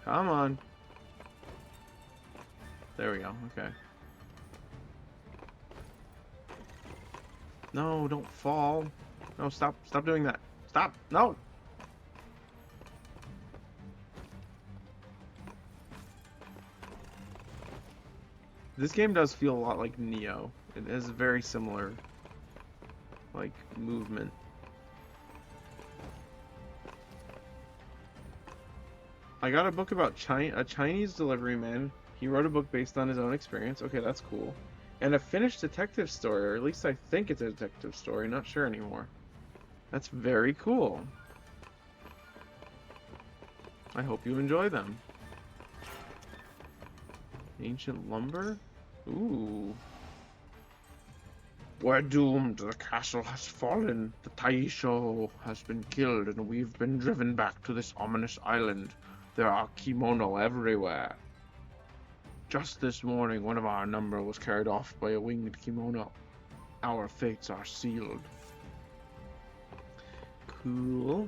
Come on. There we go. Okay. No, don't fall. No, stop. Stop doing that. Stop. No. This game does feel a lot like Neo. It has very similar, like, movement. I got a book about a Chinese delivery man. He wrote a book based on his own experience. Okay, that's cool. And a Finnish detective story, or at least I think it's a detective story. Not sure anymore. That's very cool. I hope you enjoy them. Ancient lumber? Ooh. We're doomed. The castle has fallen. The Taisho has been killed, and we've been driven back to this ominous island. There are kimono everywhere. Just this morning, one of our number was carried off by a winged kimono. Our fates are sealed. Cool.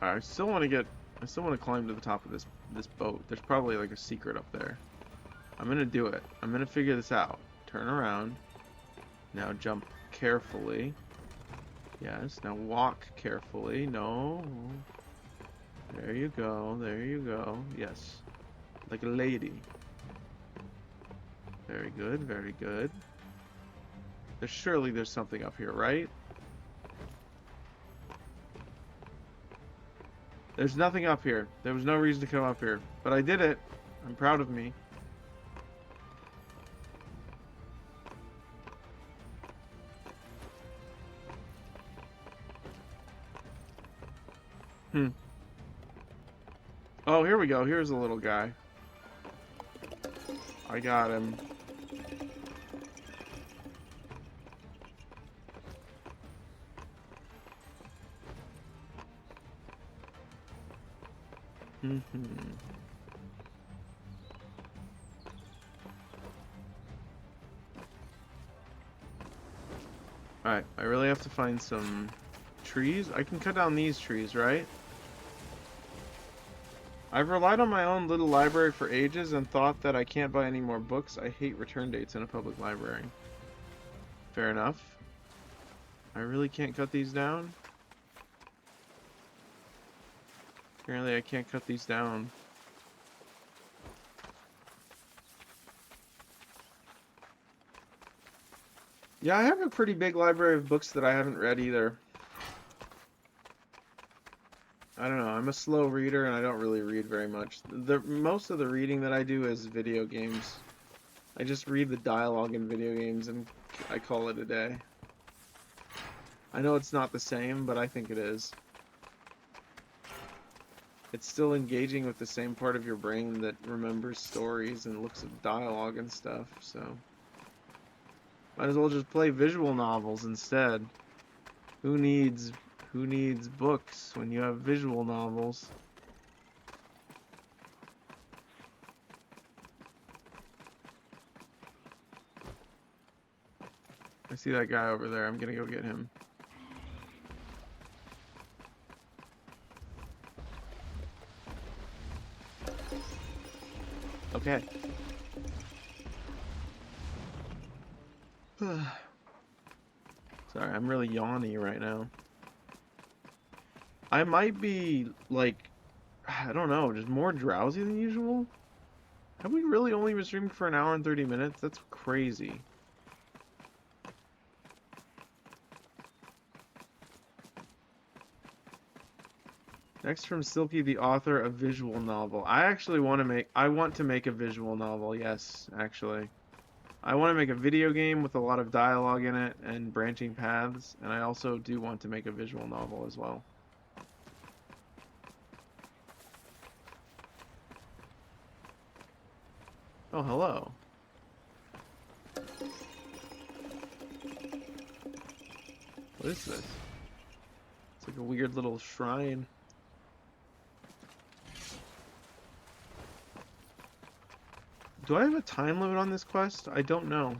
I still want to climb to the top of this boat. There's probably like a secret up there. I'm gonna do it. I'm gonna figure this out. Turn around. Now jump carefully. Yes, now walk carefully. No. There you go. There you go. Yes. Like a lady. Very good. Very good. Surely there's something up here, right? There's nothing up here. There was no reason to come up here. But I did it. I'm proud of me. Oh, here we go. Here's a little guy. I got him. Alright, I really have to find some trees. I can cut down these trees, right? I've relied on my own little library for ages and thought that I can't buy any more books. I hate return dates in a public library. Fair enough. I really can't cut these down? Apparently I can't cut these down. Yeah, I have a pretty big library of books that I haven't read either. I don't know, I'm a slow reader and I don't really read very much. Most of the reading that I do is video games. I just read the dialogue in video games and I call it a day. I know it's not the same, but I think it is. It's still engaging with the same part of your brain that remembers stories and looks at dialogue and stuff, so... Might as well just play visual novels instead. Who needs books when you have visual novels? I see that guy over there. I'm gonna go get him. Okay. Sorry, I'm really yawny right now. I might be, like, I don't know, just more drowsy than usual? Have we really only been streaming for an hour and 30 minutes? That's crazy. Next from Silky, the author of visual novel. I want to make a visual novel, yes, actually. I want to make a video game with a lot of dialogue in it and branching paths, and I also do want to make a visual novel as well. Oh, hello. What is this? It's like a weird little shrine. Do I have a time limit on this quest? I don't know.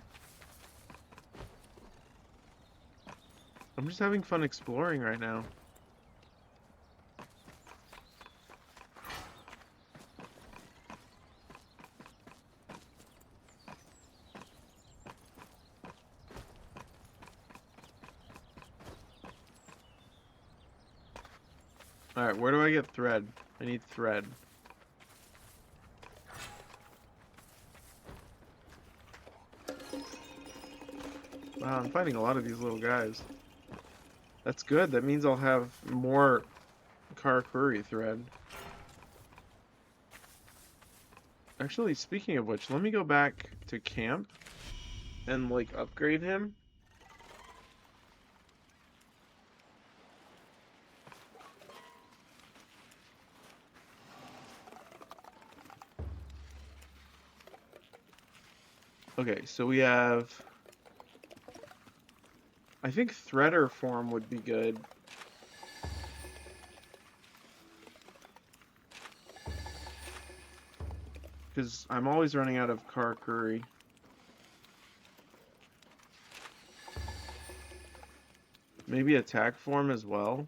I'm just having fun exploring right now. Alright, where do I get thread? I need thread. Wow, I'm finding a lot of these little guys. That's good. That means I'll have more Karakuri thread. Actually, speaking of which, let me go back to camp and, like, upgrade him. Okay, so we have... I think Threader form would be good. Because I'm always running out of car curry. Maybe attack form as well.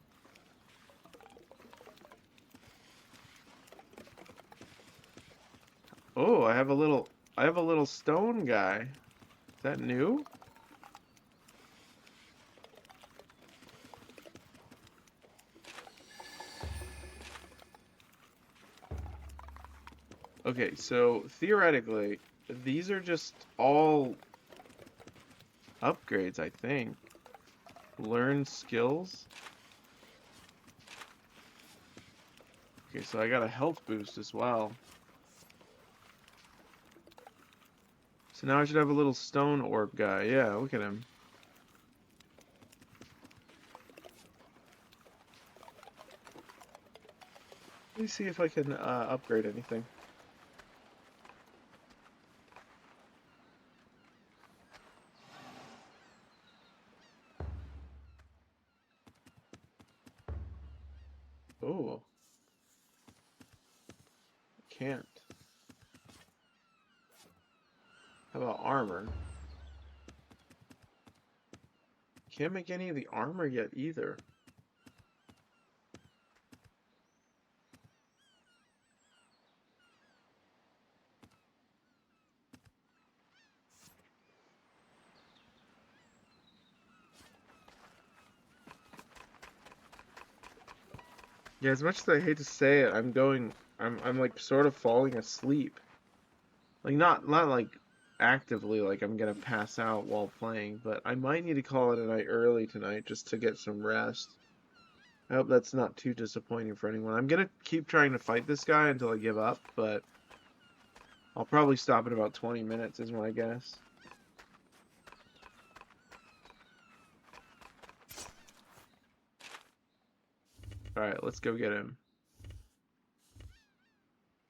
Oh, I have a little stone guy. Is that new? Okay, so theoretically, these are just all upgrades, I think. Learn skills. Okay, so I got a health boost as well. So now I should have a little stone orb guy. Yeah, look at him. Let me see if I can upgrade anything. Oh, can't. How about armor? Can't make any of the armor yet either. Yeah, as much as I hate to say it, I'm like sort of falling asleep. Like not like actively like I'm gonna pass out while playing, but I might need to call it a night early tonight just to get some rest. I hope that's not too disappointing for anyone. I'm gonna keep trying to fight this guy until I give up, but I'll probably stop in about 20 minutes is my guess. Alright, let's go get him.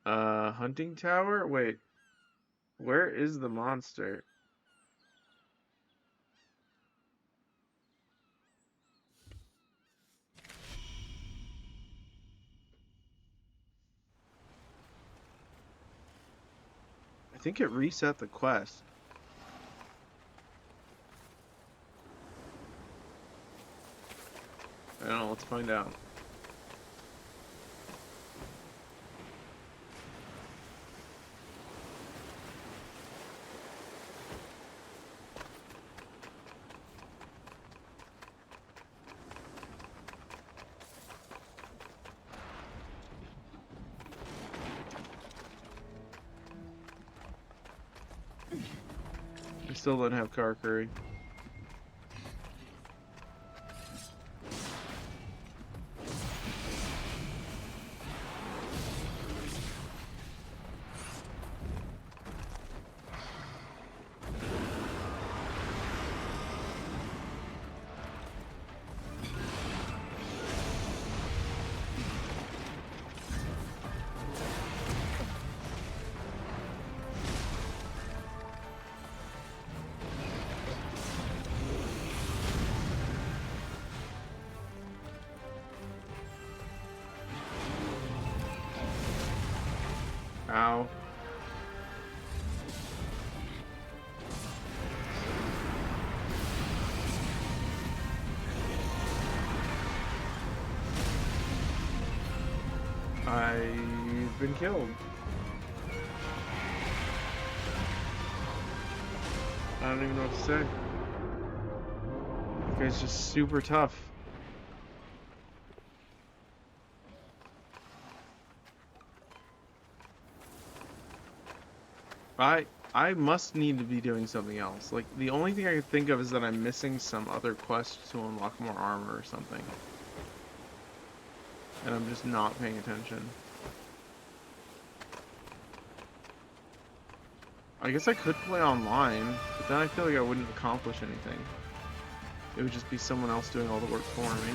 Hunting tower? Wait, where is the monster? I think it reset the quest. I don't know, let's find out. I still don't have car curry. Ow. I've been killed. I don't even know what to say. This guy's just super tough. I must need to be doing something else. Like, the only thing I can think of is that I'm missing some other quest to unlock more armor or something. And I'm just not paying attention. I guess I could play online, but then I feel like I wouldn't accomplish anything. It would just be someone else doing all the work for me.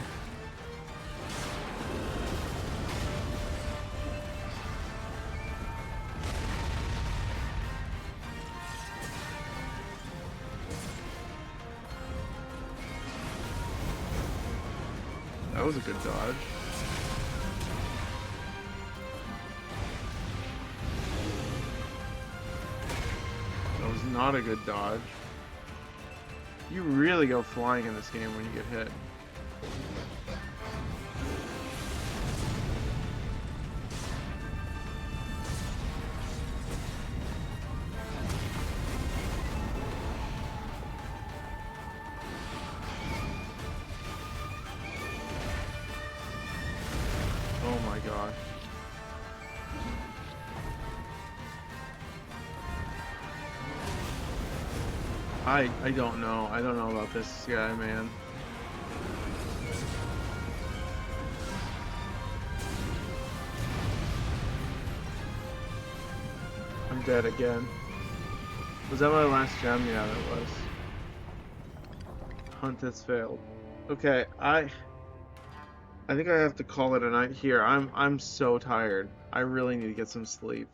was a good dodge. That was not a good dodge. You really go flying in this game when you get hit. Oh my gosh. I don't know. I don't know about this guy, man. I'm dead again. Was that my last gem? Yeah, that was. Hunt has failed. Okay, I think I have to call it a night here. I'm so tired. I really need to get some sleep.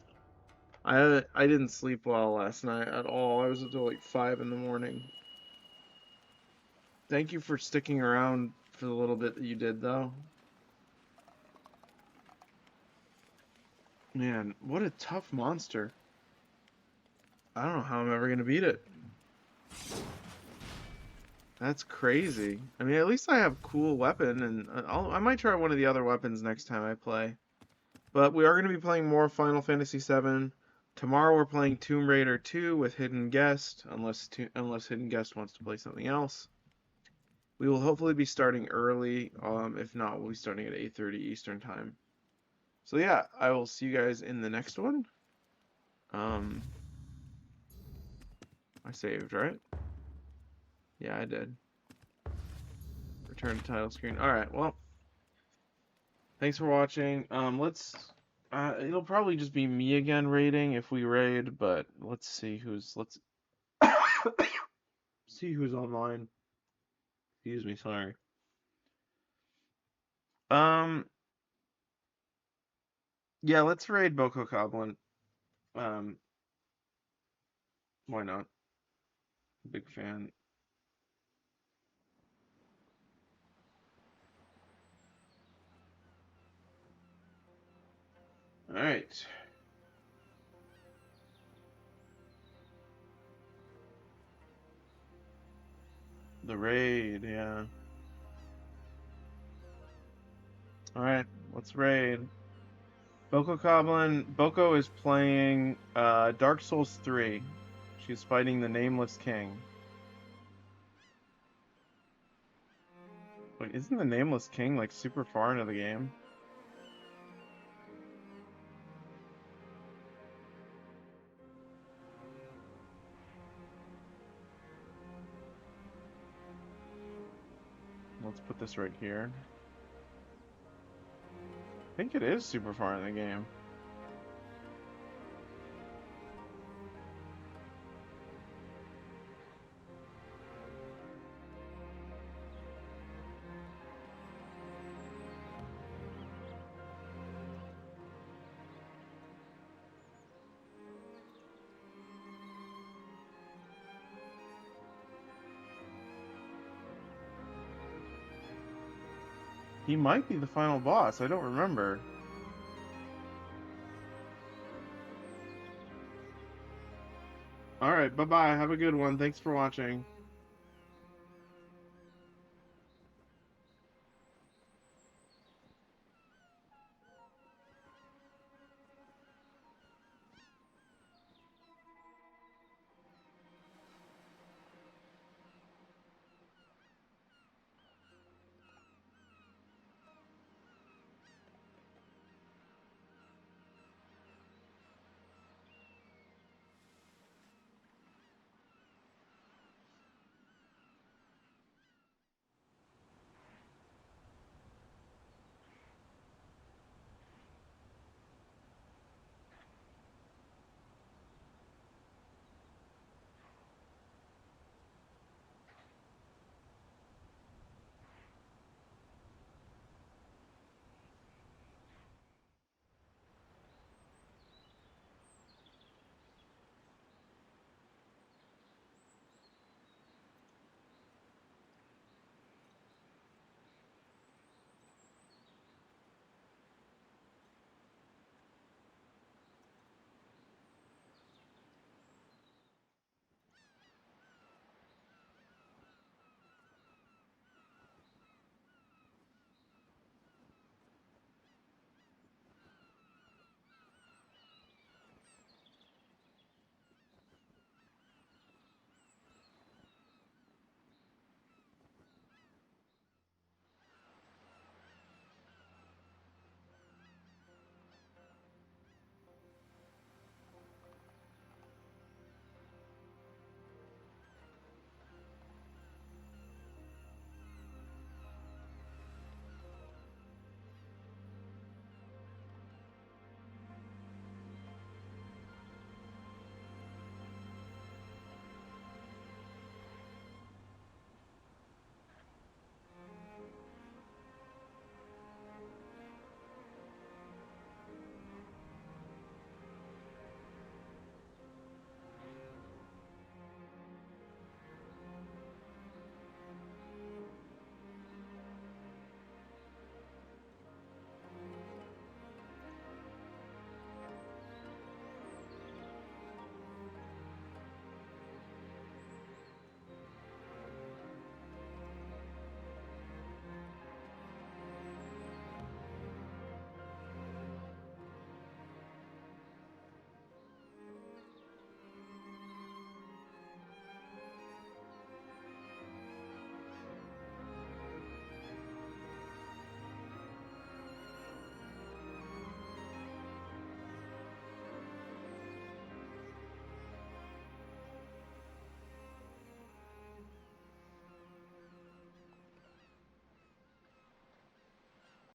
I didn't sleep well last night at all. I was until like 5 in the morning. Thank you for sticking around for the little bit that you did, though. Man, what a tough monster. I don't know how I'm ever gonna beat it. That's crazy. I mean, at least I have cool weapon, and I might try one of the other weapons next time I play. But we are going to be playing more Final Fantasy VII. Tomorrow we're playing Tomb Raider 2 with Hidden Guest, unless Hidden Guest wants to play something else. We will hopefully be starting early. If not, we'll be starting at 8:30 Eastern Time. So yeah, I will see you guys in the next one. Um, I saved, right? Yeah, I did. Return to title screen. All right, well, thanks for watching. It'll probably just be me again raiding if we raid, but let's see who's online. Excuse me, sorry. Um, yeah, let's raid Boko Goblin. Um, why not? Big fan. All right. The raid, yeah. All right, let's raid. Boko Goblin. Boko is playing Dark Souls 3. She's fighting the Nameless King. Wait, isn't the Nameless King like super far into the game? Let's put this right here. I think it is super far in the game. He might be the final boss. I don't remember. Alright, bye-bye. Have a good one. Thanks for watching.